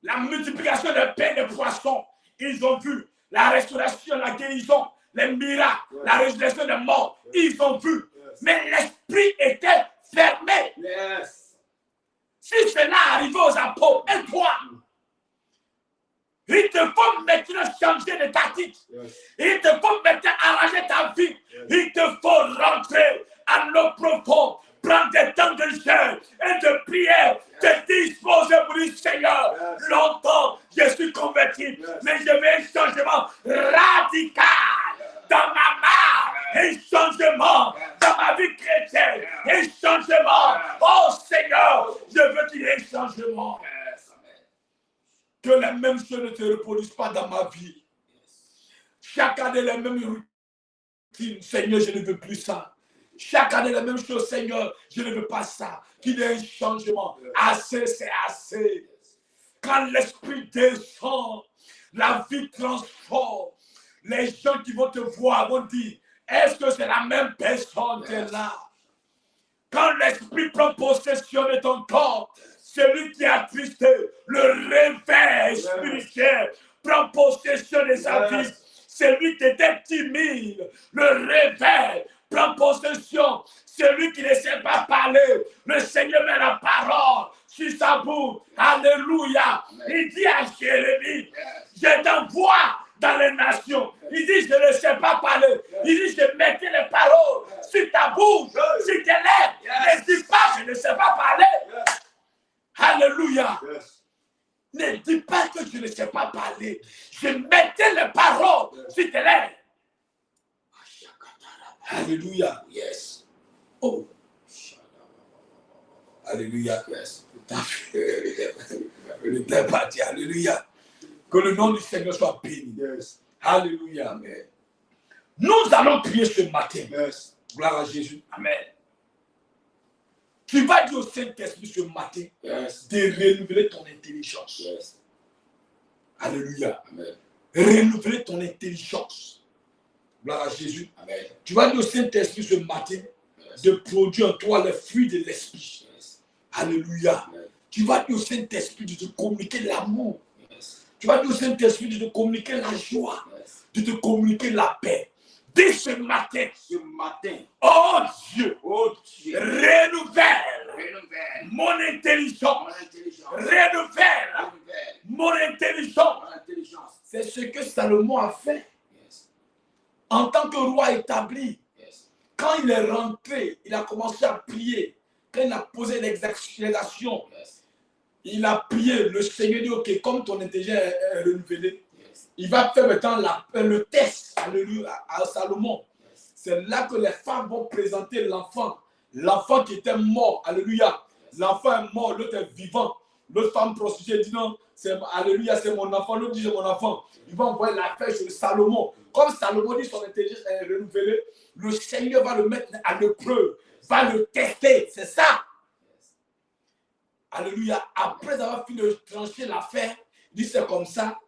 La multiplication des pains et des poissons. Ils ont vu la restauration, la guérison, les miracles, la résurrection des morts. Ils ont vu. Mais l'esprit était fermé. Si cela arrivait aux apôtres, et toi, il te faut maintenant changer de tactique. Il te faut maintenant arranger ta vie. Il te faut rentrer à l'eau profonde, prendre des temps de jeûne et de prière, te disposer pour dire Seigneur, longtemps je suis converti, mais je veux un changement radical dans ma marche, un changement dans ma vie chrétienne, un changement. Oh Seigneur, je veux qu'il y ait un changement. Que les mêmes choses ne se reproduisent pas dans ma vie. Chaque année, les mêmes routines. Seigneur, je ne veux plus ça. Chaque année, les mêmes choses. Seigneur, je ne veux pas ça. Qu'il y ait un changement. Assez, c'est assez. Quand l'esprit descend, la vie transforme. Les gens qui vont te voir vont dire, est-ce que c'est la même personne qui est là? Quand l'esprit prend possession de ton corps, celui qui a attristé, le réveil spirituel prend possession de sa vie. Celui qui était timide, le réveil prend possession. Celui qui ne sait pas parler, le Seigneur met la parole sur sa bouche. Alléluia. Il dit à Jérémie, je t'envoie dans les nations. Il dit, je ne sais pas parler. Il dit, je mettais les paroles sur ta bouche, sur tes lèvres. Ne dis pas, je ne sais pas parler. Alléluia. Ne dis pas que je ne sais pas parler. Je mettais les paroles sur tes lèvres. Alléluia. Yes. Oh. Alléluia. Yes. Alléluia. Que le nom du Seigneur soit béni. Yes. Alléluia. Amen. Nous allons prier ce matin. Yes. Gloire à Jésus. Amen. Tu vas dire au Saint-Esprit ce matin de renouveler ton intelligence. Yes. Alléluia. Amen. Renouveler ton intelligence. Gloire à Jésus. Amen. Tu vas dire au Saint-Esprit ce matin de produire en toi le fruit de l'Esprit. Yes. Alléluia. Amen. Tu vas dire au Saint-Esprit de te communiquer l'amour. Yes. Tu vas dire au Saint-Esprit de te communiquer la joie. Yes. De te communiquer la paix. Dès ce matin, oh Dieu, renouvelle mon intelligence, renouvelle mon intelligence. C'est ce que Salomon a fait en tant que roi établi. Quand il est rentré, il a commencé à prier. Quand il a posé l'exaltation, il a prié. Le Seigneur dit, ok, comme ton intelligence est renouvelée, il va faire maintenant le test à Salomon. C'est là que les femmes vont présenter l'enfant. L'enfant qui était mort. Alléluia. L'enfant est mort, l'autre est vivant. L'autre femme prostituée dit non, alléluia, c'est mon enfant. L'autre dit c'est mon enfant. Il va envoyer l'affaire sur Salomon. Comme Salomon dit son intelligence est renouvelée, le Seigneur va le mettre à l'épreuve, va le tester. C'est ça. Alléluia. Après avoir fini de trancher l'affaire, il dit c'est comme ça.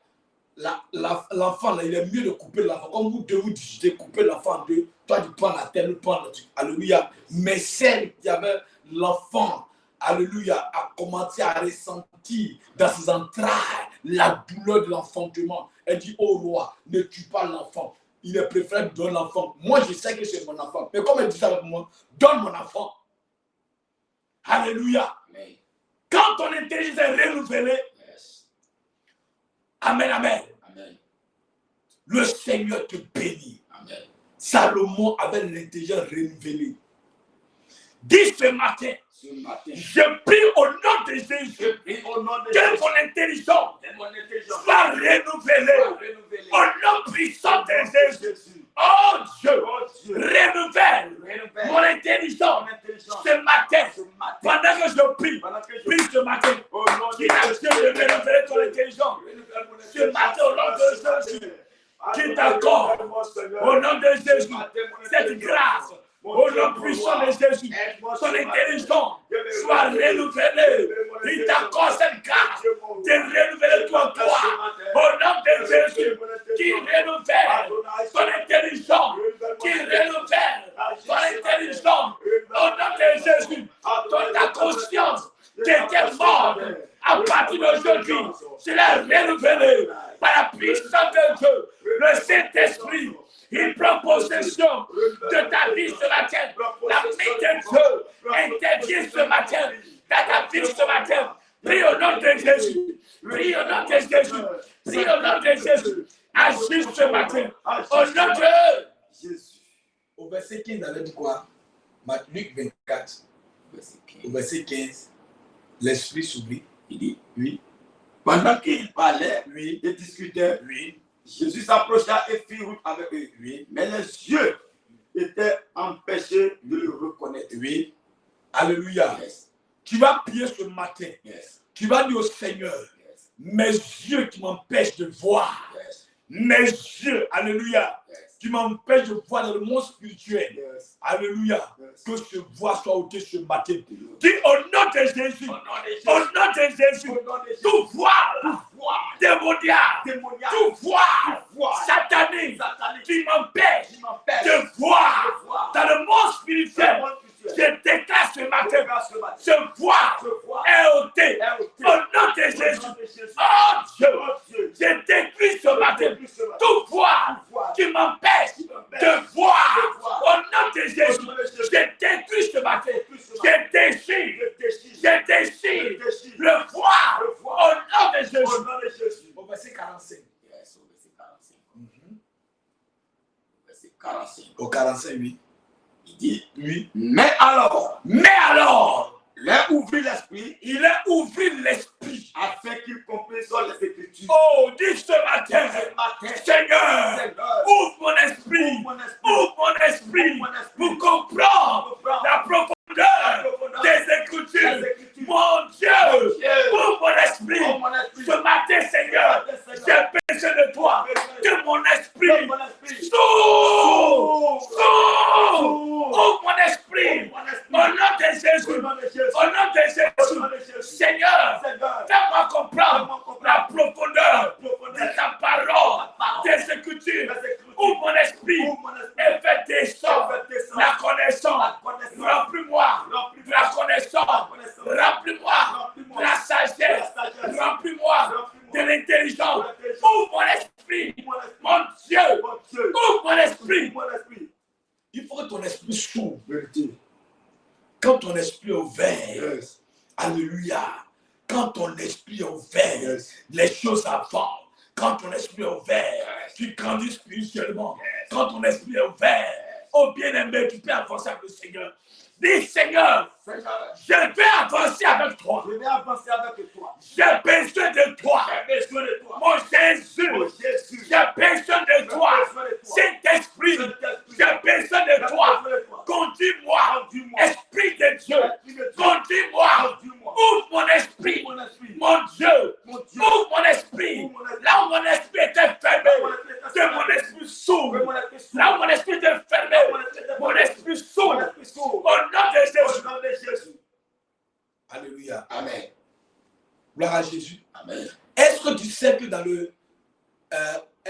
L'enfant, il est mieux de couper l'enfant. Comme vous deux, vous décidez de couper l'enfant en deux. Toi, tu prends la terre, tu prends le truc. Alléluia. Mais celle qui avait l'enfant, alléluia, a commencé à ressentir dans ses entrailles la douleur de l'enfantement. Elle dit, oh roi, ne tue pas l'enfant. Il est préférable de donner l'enfant. Moi, je sais que c'est mon enfant. Mais comme elle dit ça avec moi, donne mon enfant. Alléluia. Amen. Quand ton intelligence est renouvelée, amen, amen. Amen. Le Seigneur te bénit. Amen. Salomon avait l'intelligence renouvelée. Dis ce matin, je prie au nom de Jésus que mon intelligence soit renouvelée. Au nom puissant de Jésus. Oh Dieu, renouvelle mon intelligence ce matin. Pendant que je prie ce matin, qu'il a Dieu de renouveler ton intelligence. Ce matin, au nom de Jésus, qu'il t'accorde, au nom de Jésus, cette grâce Au nom puissant de Jésus, ton intelligence soit renouvelée. Il t'accorde cette grâce de renouveler toi. Au nom de Jésus, qui renouvelle ton intelligence, qui renouvelle ton intelligence. Au nom de Jésus, ta conscience qui était morte à partir d'aujourd'hui, cela est renouvelé par la puissance de Dieu. Le Saint-Esprit, il prend possession de ta vie ce matin. La main de Dieu intervient ce matin dans ta vie ce matin. Prie au nom de Jésus. Prie au nom de Jésus. Prie au nom de Jésus. Agis ce matin. Au nom de Jésus. Au verset 15, avait dit quoi? Luc 24. Au verset 15, l'esprit s'oublie. Il dit, Oui. pendant qu'il parlait, Oui. et discutait, Oui. Jésus s'approcha et fit route avec eux. Oui. Mais les yeux étaient empêchés de le reconnaître. Oui. Alléluia. Yes. Tu vas prier ce matin. Yes. Tu vas dire au Seigneur, Yes. mes yeux qui m'empêchent de voir. Yes. Mes yeux, alléluia, Yes. qui m'empêchent de voir dans le monde spirituel. Yes. Alléluia. Yes. Que ce voix soit ôté ce matin. Dis au nom de Jésus. Au nom de Jésus. Au nom de Jésus. Au nom de Jésus. Tout voile démoniaque. Démoniaque. Tout voile voile satanique satanique qui m'empêche qui m'empêche de voir de voir dans le monde spirituel. le monde spirituel. Je déclare ce matin. Déclare ce matin. Ce voile est ôté. est ôté. Au nom de Jésus. Oh Dieu. Je détruis ce matin tout voile qui m'empêche de voir. Au nom de Jésus. Je détruis ce matin. Je déchire le voile. Au nom de Jésus. Au verset 45. Yes, au verset 45. Verset 45. Au 45, oui. Il dit, Oui. mais alors, Il leur ouvrit l'esprit a ouvert l'esprit. afin qu'ils comprennent les Écritures. Oh, dis ce matin, Ce matin, Seigneur, Seigneur, ouvre mon esprit. ouvre mon esprit. Ouvre mon esprit Ouvre mon esprit. pour comprendre la profondeur des des Écritures. Écritures. Mon Dieu, Dieu. ouvre mon esprit. Ouvre mon esprit. Ce matin, Seigneur, j'ai besoin de toi. Que mon esprit Mon esprit. s'ouvre. S'ouvre. Ouvre mon esprit. Ouvre mon esprit. Au nom de Jésus. Au nom de Jésus. Au nom de Au nom de Jésus. Jésus. Seigneur, Seigneur, fais-moi comprendre la profondeur de ta parole, des Écritures. Ouvre mon esprit Ouvre mon esprit. et fais descendre Et fais descendre la connaissance. la connaissance. Remplis-moi de la connaissance. Remplis-moi de la sagesse. Remplis-moi de l'intelligence. Ouvre mon esprit. Mon Dieu, Mon Dieu. ouvre mon esprit. Mon esprit. Il faut que ton esprit s'ouvre. Vérité. Quand ton esprit est ouvert, Yes. alléluia. Quand ton esprit est ouvert, Yes. les choses avancent. Quand ton esprit est ouvert, tu grandis spirituellement. Quand ton esprit est ouvert, oh bien-aimé, tu peux avancer avec le Seigneur. Dis Seigneur, Seigneur, je vais avancer avec toi. je vais avancer avec toi. J'ai besoin de toi. J'ai besoin de toi. Mon Jésus, Mon Jésus. j'ai besoin de toi. J'ai besoin de toi. Saint-Esprit, Saint-Esprit. j'ai besoin de toi. J'ai besoin de toi. Conduis-moi. Conduis-moi. Esprit de Dieu, Esprit de Dieu. conduis-moi. Conduis-moi. Ouvre mon esprit. Mon esprit. Mon Dieu, Mon Dieu. ouvre mon esprit. Ouvre mon esprit. Là où mon esprit était fermé, Mon esprit était que fermé. mon esprit s'ouvre. Que mon esprit s'ouvre. Là où mon esprit était fermé, mon esprit s'ouvre. Mon esprit s'ouvre. Au nom de Au Jésus. nom de Jésus. Alléluia. Amen. Gloire à Jésus. Amen. Est-ce que tu sais que dans le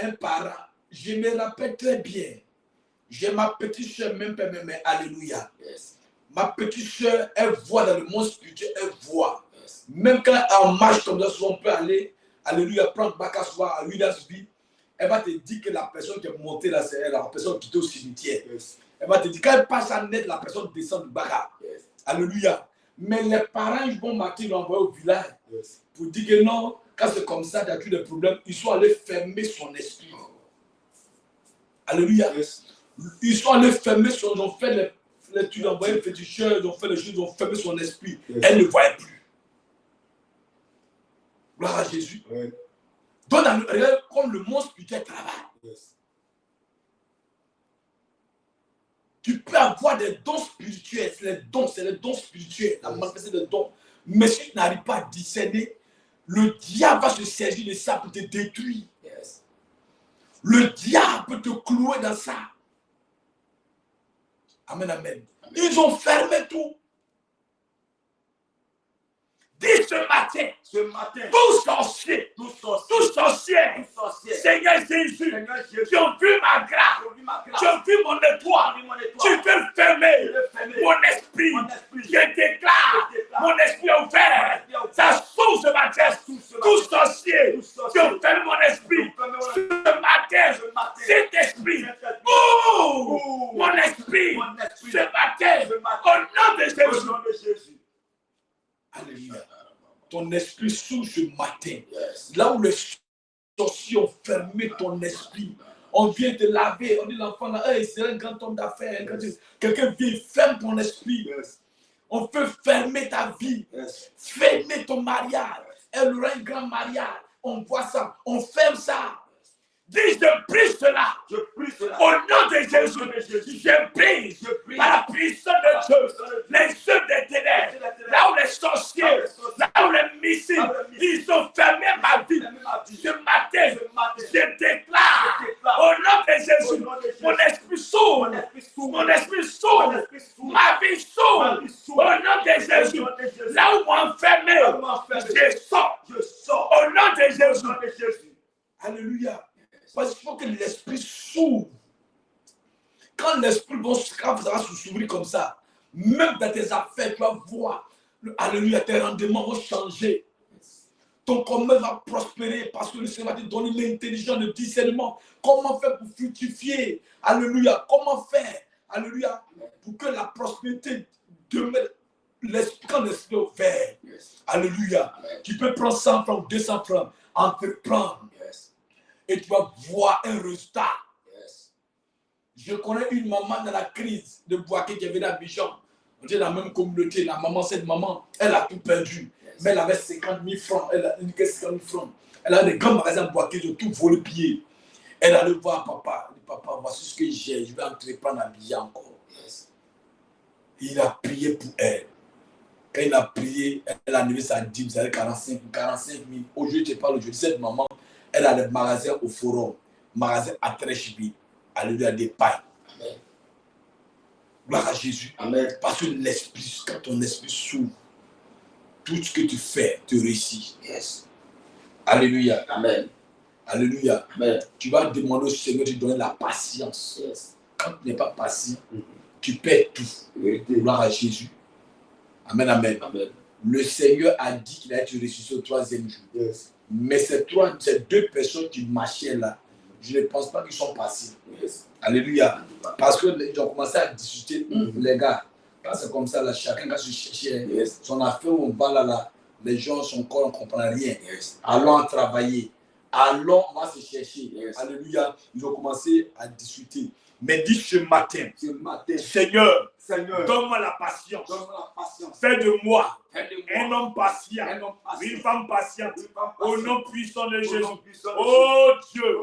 un parent, je me rappelle très bien, j'ai ma petite soeur, même pas mais alléluia. Yes. Ma petite soeur, elle voit dans le monde spirituel, elle voit. Yes. Même quand on marche comme ça, souvent on peut aller, alléluia, prendre Baka soir à Williamsville, elle va te dire que la personne qui est montée là, c'est elle, la personne qui était au cimetière. Yes. Elle va te dire, quand elle passe à net, la personne descend du Baka. Yes. Alléluia. Mais les parents, ils vont marquer, ils l'ont envoyé au village Yes. pour dire que non, quand c'est comme ça, il y a tous des problèmes. Ils sont allés fermer son esprit. Alléluia. Yes. Ils sont allés fermer son, ils ont fait les trucs, envoyé le féticheur, ils ont fait les choses, ils ont fermé son esprit. Yes. Elle ne voyait plus. Gloire à Jésus. Oui. Donc, regarde comme le monde spirituel travaille. Yes. Tu peux avoir des dons spirituels, c'est les dons spirituels, la manifestation des dons. Mais si tu n'arrives pas à discerner, le diable va se servir de ça pour te détruire. Yes. Le diable peut te clouer dans ça. Amen, amen. Ils ont fermé tout. Dis ce matin, tout sorcier, Seigneur Jésus, tu as vu ma grâce, tu as vu mon étoile, tu veux fermer mon esprit. Je déclare, mon esprit est ouvert. Ça s'ouvre ce matin. Tout sorcier, tu as fermé mon esprit. Ce matin, cet esprit, ouvre mon esprit. Ce matin, au nom de Jésus. Alléluia. Ton esprit s'ouvre ce matin. Là où les sorciers ont fermé ton esprit, on vient te laver. On dit l'enfant là, hey, c'est un grand homme d'affaires. Quelqu'un vient, ferme ton esprit. On peut fermer ta vie. Fermer ton mariage. Elle aura un grand mariage. On voit ça. On ferme ça. Dis, je brise cela. Au nom de Jésus, je brise par la puissance de Dieu les œuvres des ténèbres. Là où les sorciers, là où les missiles, ils ont fermé ma vie. Ce matin, je déclare au nom de Jésus, mon esprit s'ouvre. Mon esprit s'ouvre. Ma vie s'ouvre. Au nom de Jésus, là où m'ont enfermé, je sors. Au nom de Jésus. Alléluia. Parce qu'il faut que l'esprit s'ouvre. Quand l'esprit va s'ouvrir comme ça, même dans tes affaires, tu vas voir, alléluia, tes rendements vont changer. Ton commerce va prospérer parce que le Seigneur va te donner l'intelligence, le discernement. Comment faire pour fructifier? Alléluia. Comment faire? Alléluia. Pour que la prospérité demeure. Quand l'esprit est ouvert. Alléluia. Tu peux prendre 100 francs, 200 francs, entreprendre. Et tu vas voir un résultat. Je connais une maman dans la crise de Boaké qui avait à Abidjan. On était dans la même communauté. La maman, cette maman, elle a tout perdu. Mais elle avait 50 000 francs. Elle a uniquement 50 000 francs. Elle a des grands magasins à Boaké, ils ont tout volé pied. Elle allait voir papa. Elle dit, papa, voici ce que j'ai. Je vais entreprendre à Abidjan encore. Il a prié pour elle. Quand il a prié, elle a enlevé sa dîme, c'est 45 000. Aujourd'hui, je te parle, aujourd'hui, cette maman, elle a des magasins au forum, magasin à Trècheville, alléluia, des pailles. Amen. Gloire à Jésus. Amen. Parce que l'esprit, quand ton esprit s'ouvre, tout ce que tu fais te réussit. Yes. Alléluia. Amen. Alléluia. Amen. Tu vas demander au Seigneur de te donner la patience. Yes. Quand tu n'es pas patient, tu perds tout. Gloire à Jésus. Amen, amen. Amen. Le Seigneur a dit qu'il a été ressuscité au 3e jour. Yes. Mais ces deux personnes qui marchaient là, je ne pense pas qu'ils sont passés. Yes. Alléluia. Parce qu'ils ont commencé à discuter, les gars. Quand c'est comme ça, là, chacun va se chercher son affaire où on va là, les gens, son corps, on ne comprend rien. Yes. Allons travailler. Allons, on va se chercher. Yes. Alléluia. Ils ont commencé à discuter. Mais dis ce matin, Seigneur, donne-moi la patience. Fais de moi un homme patient, une femme patiente, au nom puissant de Jésus. Oh Dieu,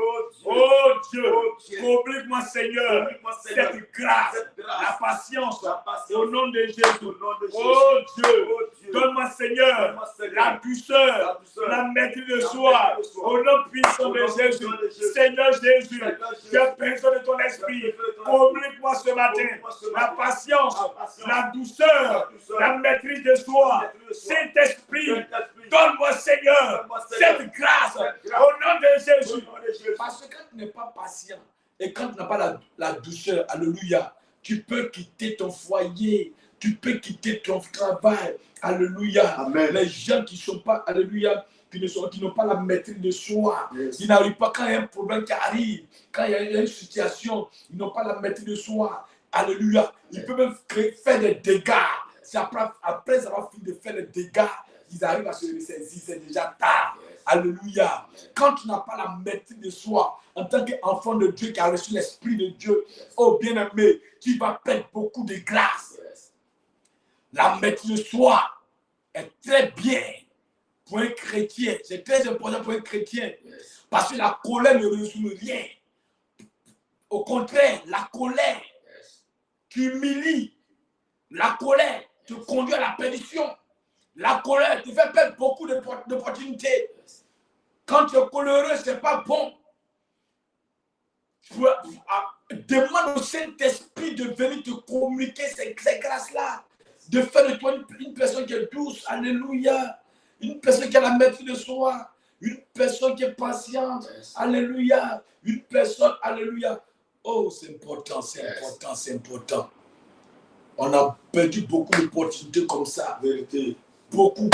comble-moi Seigneur, cette grâce, la patience, au nom de Jésus. Oh Dieu, donne-moi Seigneur, la douceur, la maîtrise de soi, au nom puissant de Jésus. Seigneur Jésus, j'ai besoin de ton esprit. Comble-moi ce matin, la patience, la douceur, la maîtrise de soi. Saint-Esprit, donne-moi Seigneur cette grâce au nom de Jésus. Parce que quand tu n'es pas patient et quand tu n'as pas la douceur, alléluia, tu peux quitter ton foyer, tu peux quitter ton travail, alléluia. Amen. Les gens qui ne sont pas, alléluia, qui n'ont pas la maîtrise de soi, yes. Ils n'arrivent pas quand il y a un problème qui arrive, quand il y a une situation, ils n'ont pas la maîtrise de soi, alléluia. Ils peuvent même faire des dégâts. C'est après avoir fini de faire des dégâts, ils arrivent à se ressaisir, c'est déjà tard. Yes. Alléluia. Yes. Quand tu n'as pas la maîtrise de soi, en tant qu'enfant de Dieu qui a reçu l'Esprit de Dieu, yes. Oh bien-aimé, tu vas perdre beaucoup de grâce. Yes. La maîtrise de soi est très bien pour un chrétien. C'est très important pour un chrétien. Yes. Parce que la colère ne résout rien. Au contraire, la colère qui humilie, la colère te conduit à la perdition. La colère te fait perdre beaucoup d'opportunités. Quand tu es coléreux, ce n'est pas bon. demande au Saint-Esprit de venir te communiquer ces grâces-là. De faire de toi une personne qui est douce. Alléluia. Une personne qui a la maîtrise de soi. Une personne qui est patiente. Alléluia. Une personne, alléluia. Oh, c'est important, c'est important, c'est important. On a perdu beaucoup d'opportunités comme ça. Vérité. Beaucoup.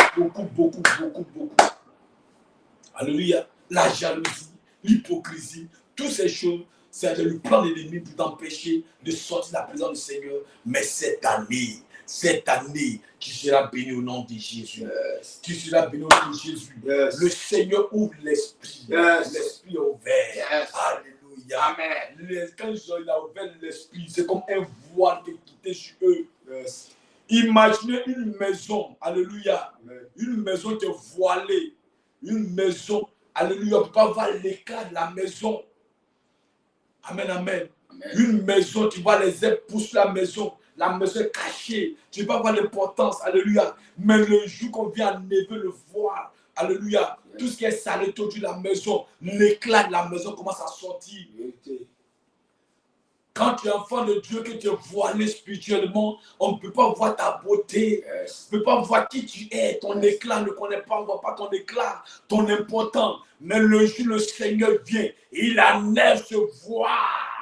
Alléluia. La jalousie, l'hypocrisie, toutes ces choses, c'est le plan de l'ennemi pour t'empêcher de sortir de la présence du Seigneur. Mais cette année, tu seras béni au nom de Jésus. Yes. Tu seras béni au nom de Jésus. Yes. Le Seigneur ouvre l'esprit. Yes. L'esprit est ouvert. Yes. Alléluia. Amen. Quand il a ouvert l'esprit, c'est comme un voile qui est quitté sur eux. Yes. Imaginez une maison. Alléluia. Amen. Une maison qui est voilée. Une maison. Alléluia. On ne peut pas voir l'éclat de la maison. Amen, amen. Amen. Une maison, tu vois les ailes poussent la maison. La maison est cachée. Tu ne peux pas voir l'importance. Alléluia. Mais le jour qu'on vient enlever le voile. Alléluia. Yes. Tout ce qui est salé autour de la maison, l'éclat de la maison commence à sortir. Yes. Quand tu es enfant de Dieu, que tu es voilé spirituellement, on ne peut pas voir ta beauté. Yes. On ne peut pas voir qui tu es. Ton éclat, ne connaît pas, on ne voit pas ton éclat, ton important. Mais le jour le Seigneur vient, il enlève ce voile.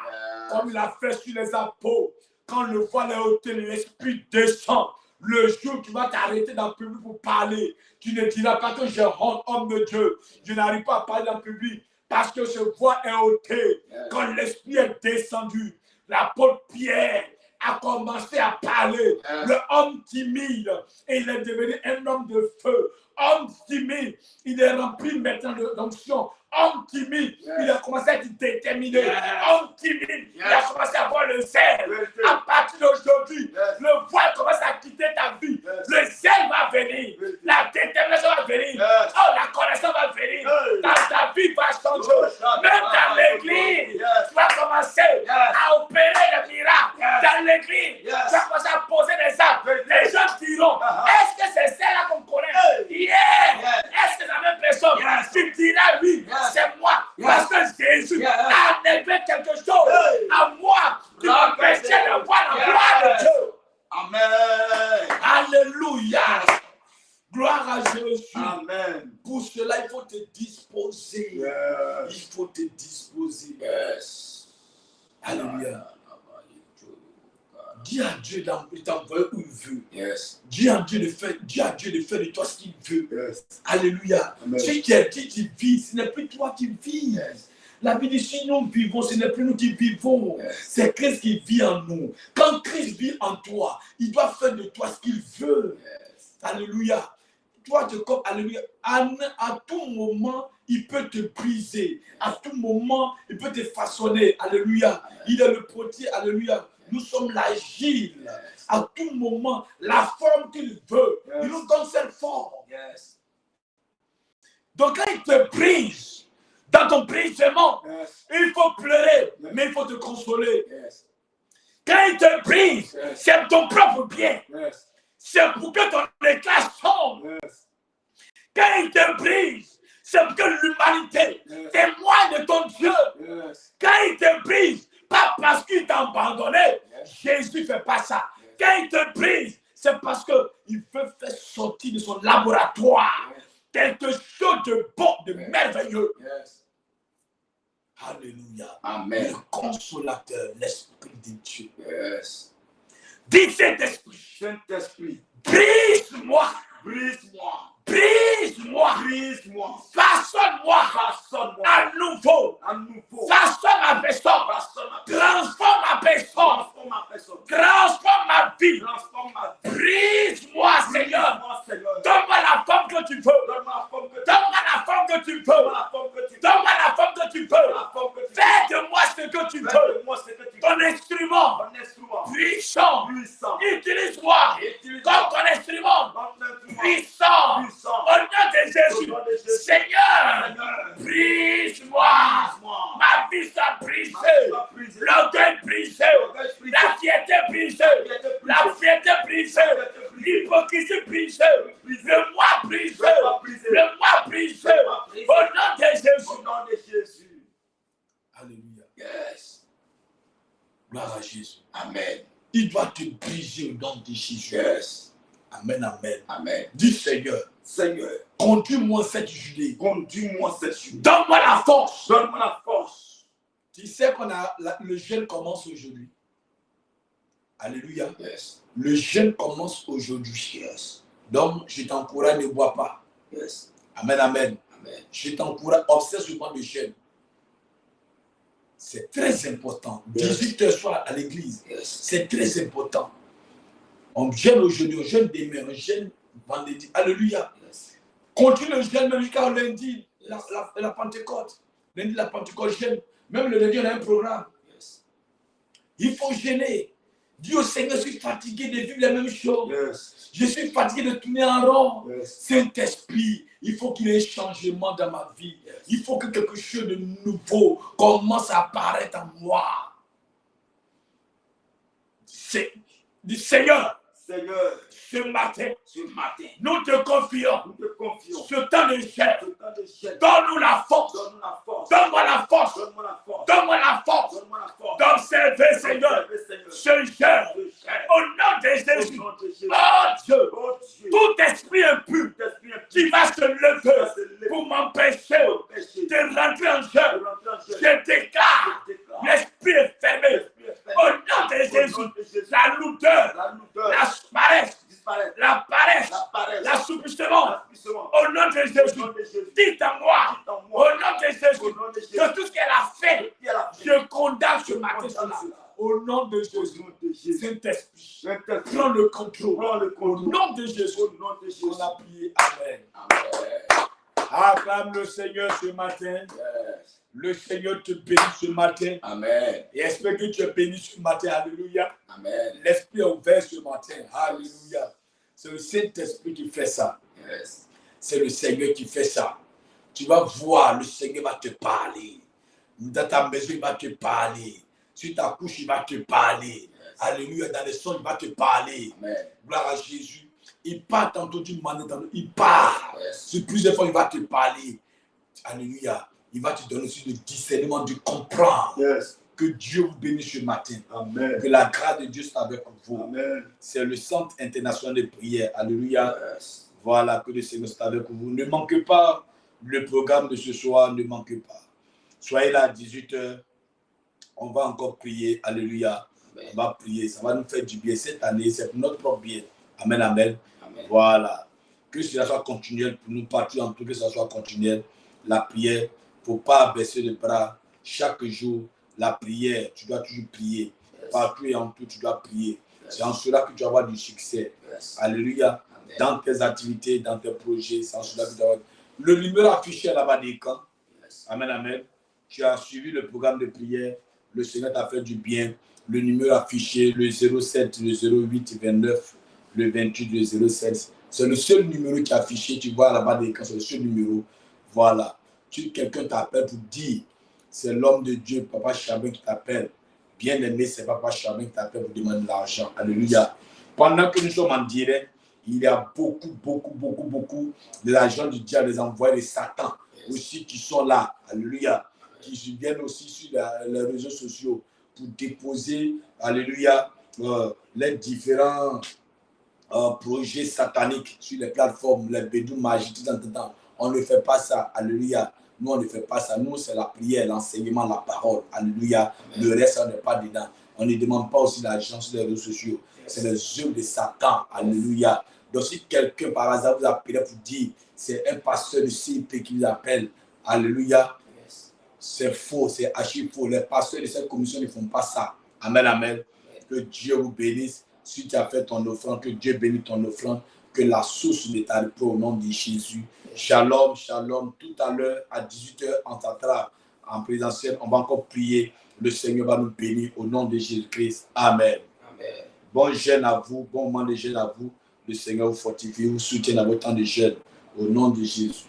Yes. Comme il a fait sur les apôtres. Quand le voile est ôté, l'esprit descend. Le jour où tu vas t'arrêter dans le public pour parler, tu ne diras pas que j'ai honte, homme de Dieu. Je n'arrive pas à parler dans le public parce que ce voile est ôté. Yes. Quand l'esprit est descendu, l'apôtre Pierre a commencé à parler. Yes. Le homme timide, et il est devenu un homme de feu. Homme timide, il est rempli maintenant d'onction. Homme timide, yes. Il a commencé à être déterminé. Yes. Homme timide, yes. Il a commencé à avoir le zèle. Yes. À partir d'aujourd'hui, yes. Le voile commence à quitter ta vie. Yes. Le zèle va venir. Yes. La détermination va venir. Yes. Oh, la connaissance va venir. Yes. Ta vie va changer. Oh, même dans l'église, yes. Tu vas commencer yes. À opérer les miracles. Yes. Dans l'église, yes. Tu vas commencer à poser des actes. Yes. Les gens diront, est-ce que c'est celle-là qu'on connaît? Yes. Yes. Est-ce que c'est la même personne? Yes. Tu diras oui. Yes. C'est moi, yes. Parce que Jésus a enlevé quelque chose à moi qui m'empêchait de voir la gloire de Dieu. Amen. Alléluia. Gloire à Jésus. Amen. Pour cela, il faut te disposer. Yes. Il faut te disposer. Yes. Alléluia. Dis à Dieu d'envoyer où il veut. Yes. Dis à Dieu de faire de toi ce qu'il veut. Yes. Alléluia. Amen. Ce qui est dit, tu vis, ce n'est plus toi qui vis. Yes. La vie dit, si nous vivons, ce n'est plus nous qui vivons. Yes. C'est Christ qui vit en nous. Quand Christ vit en toi, il doit faire de toi ce qu'il veut. Yes. Alléluia. Toi, alléluia. À tout moment, il peut te briser. À tout moment, il peut te façonner. Alléluia. Amen. Il est le potier. Alléluia. Nous sommes l'agile. Yes. À tout moment, la forme qu'il veut, yes. Il nous donne cette forme. Yes. Donc quand il te brise, dans ton brisement, yes. Il faut pleurer, yes. Mais il faut te consoler. Yes. Quand il te brise, yes. C'est ton propre bien. Yes. C'est pour que ton éclat sombre. Yes. Quand il te brise, c'est pour que l'humanité yes. Témoigne de ton Dieu. Yes. Quand il te brise, pas parce qu'il t'a abandonné, yes. Jésus ne fait pas ça. Yes. Quand il te brise, c'est parce qu'il veut faire sortir de son laboratoire yes. Quelque chose de bon, de yes. Merveilleux. Yes. Alléluia. Amen. Le consolateur, l'Esprit de Dieu. Yes. Dis Saint-Esprit, brise-moi. Brise-moi. Brise-moi. Brise-moi. Façonne-moi. Façonne-moi. À nouveau. À nouveau. Façonne ma personne. Transforme ma personne. Transforme ma vie. Brise-moi, Seigneur. Donne-moi la forme que tu veux. Donne-moi la forme que tu veux. Donne-moi la forme que tu veux. Fais de moi ce que tu veux. Ton instrument. Puissant. Utilise-moi comme ton instrument. Puissant. Au nom de Jésus. Seigneur, brise-moi. Ma vie soit brisée. L'orgueil brisé. La fierté brisée. La fierté brisée. L'hypocrisie brisée. Le moi brisé. Le moi brisé. Au nom de Jésus. Alléluia. Yes. brisé au nom de Jésus. Yes. Amen, amen. Amen. Dis Seigneur, Seigneur, conduis-moi cette journée. conduis-moi cette journée. Donne-moi la force. Donne-moi la force. Tu sais qu'on a le jeûne commence aujourd'hui. Alléluia. Yes. Le jeûne commence aujourd'hui. Yes. Donc, je t'encourage, ne bois pas. Yes. Amen, amen. Amen. Je t'encourage, observe souvent le jeûne. C'est très important. Yes. 18h soir à l'église. Yes. C'est très important. On jeûne aujourd'hui, on jeûne demain, on jeûne vendredi. Alléluia. Yes. Continue le jeûne même jusqu'à lundi, la Pentecôte. Lundi, la Pentecôte jeûne. Même le lundi, on a un programme. Yes. Il faut jeûner. Dis au Seigneur, je suis fatigué de vivre les mêmes choses. Yes. Je suis fatigué de tourner en rond. Yes. Saint-Esprit, il faut qu'il y ait un changement dans ma vie. Il faut que quelque chose de nouveau commence à apparaître en moi. Dis Seigneur, Seigneur, ce matin, nous te confions ce temps de jeûne. ce temps de jeûne. Donne-nous la force. Donne-nous la force. Donne-moi la force. Donne-moi la force. Donne-moi la force Donne-moi la force. d'observer, Seigneur, Seigneur, ce jeûne. ce jeûne. Au nom de Jésus. Au nom de Jésus. Oh Dieu, Oh Dieu, tout esprit impur tout esprit impur qui va se qui lever va se lever pour m'empêcher pour pécher, de rentrer en de jeûne, rentrer en jeûne. je déclare, Je déclare, l'esprit est fermé. l'esprit est fermé. Au nom de Jésus, Au nom de Jésus. la lourdeur, La lourdeur la paresse, disparaît. la paresse, La paresse, l'assouplissement, l'assouplissement. au nom de Au Jésus, nom de Jésus. dites à moi, Dites en au moi. nom de Au Jésus, nom de Jésus. que tout ce qu'elle a fait, Qui est la paix. je condamne ce matin condamne cela. cela. Au nom de Au Jésus, nom de Jésus. Saint-Esprit, Saint-Esprit, prends le contrôle. prends le Au contrôle. nom de Jésus, Au nom de Jésus. on a prié. Amen. Amen. Acclame le Seigneur ce matin. Yes. Le Seigneur te bénit ce matin. Amen. Et espère que tu es béni ce matin. Alléluia. Amen. L'Esprit est ouvert ce matin. Alléluia. C'est le Saint-Esprit qui fait ça. Yes. C'est le Seigneur qui fait ça. Tu vas voir, le Seigneur va te parler. Dans ta maison, il va te parler. Sur ta couche, il va te parler. Yes. Alléluia. Dans les sons, il va te parler. Amen. Gloire à Jésus. Il parle tantôt d'une manière, tantôt il parle. Yes. Sur plusieurs fois, il va te parler. Alléluia. Il va te donner aussi le discernement de comprendre. Yes. Que Dieu vous bénisse ce matin. Amen. Que la grâce de Dieu soit avec vous. Amen. C'est le Centre international de prière. Alléluia. Yes. Voilà, que le Seigneur soit avec vous. Ne manquez pas le programme de ce soir. Ne manquez pas. Soyez là à 18h. On va encore prier. Alléluia. Amen. On va prier. Ça va nous faire du bien cette année. C'est pour notre propre bien. Amen, amen. Amen. Voilà. Que cela soit continuel pour nous partout, en tout, que ça soit continuel. La prière, il ne faut pas baisser les bras. Chaque jour, la prière, tu dois toujours prier. Yes. Partout et en tout, tu dois prier. Yes. C'est en cela que tu vas avoir du succès. Yes. Alléluia. Amen. Dans tes activités, dans tes projets, c'est en cela que tu vas avoir. Le numéro affiché là-bas des camps. Yes. Amen, amen. Tu as suivi le programme de prière. Le Seigneur t'a fait du bien. Le numéro affiché, le 07, le 08, 29, le 28, le 07. C'est le seul numéro qui est affiché. Tu vois là-bas des camps, c'est le seul numéro. Voilà. Si quelqu'un t'appelle pour dire, c'est l'homme de Dieu, Papa Chabin qui t'appelle. Bien aimé, c'est Papa Chabin qui t'appelle pour demander de l'argent. Alléluia. Pendant que nous sommes en direct, il y a beaucoup de l'argent du diable, des envoyés de Satan aussi qui sont là. Alléluia. Qui viennent aussi sur les réseaux sociaux pour déposer, alléluia, les différents projets sataniques sur les plateformes, les bédous magiques, tout le temps. On ne fait pas ça. Alléluia. Nous, on ne fait pas ça. Nous, c'est la prière, l'enseignement, la parole. Alléluia. Amen. Le reste, on n'est pas dedans. On ne demande pas aussi l'argent sur les réseaux sociaux. Yes. C'est les œuvres de Satan. Alléluia. Donc, si quelqu'un, par hasard, vous appelle pour dire, c'est un pasteur de CIP qui vous appelle. Alléluia. Yes. C'est faux, c'est archi faux. Les pasteurs de cette commission ne font pas ça. Amen, amen. Que Dieu vous bénisse. Si tu as fait ton offrande, que Dieu bénisse ton offrande. Que la source ne t'arrive pas au nom de Jésus. Shalom, shalom. Tout à l'heure, à 18h, en centrale, en présentiel, on va encore prier. Le Seigneur va nous bénir au nom de Jésus-Christ. Amen. Amen. Bon jeûne à vous, bon moment de jeûne à vous. Le Seigneur vous fortifie, vous soutienne à votre temps de jeûne. Au nom de Jésus.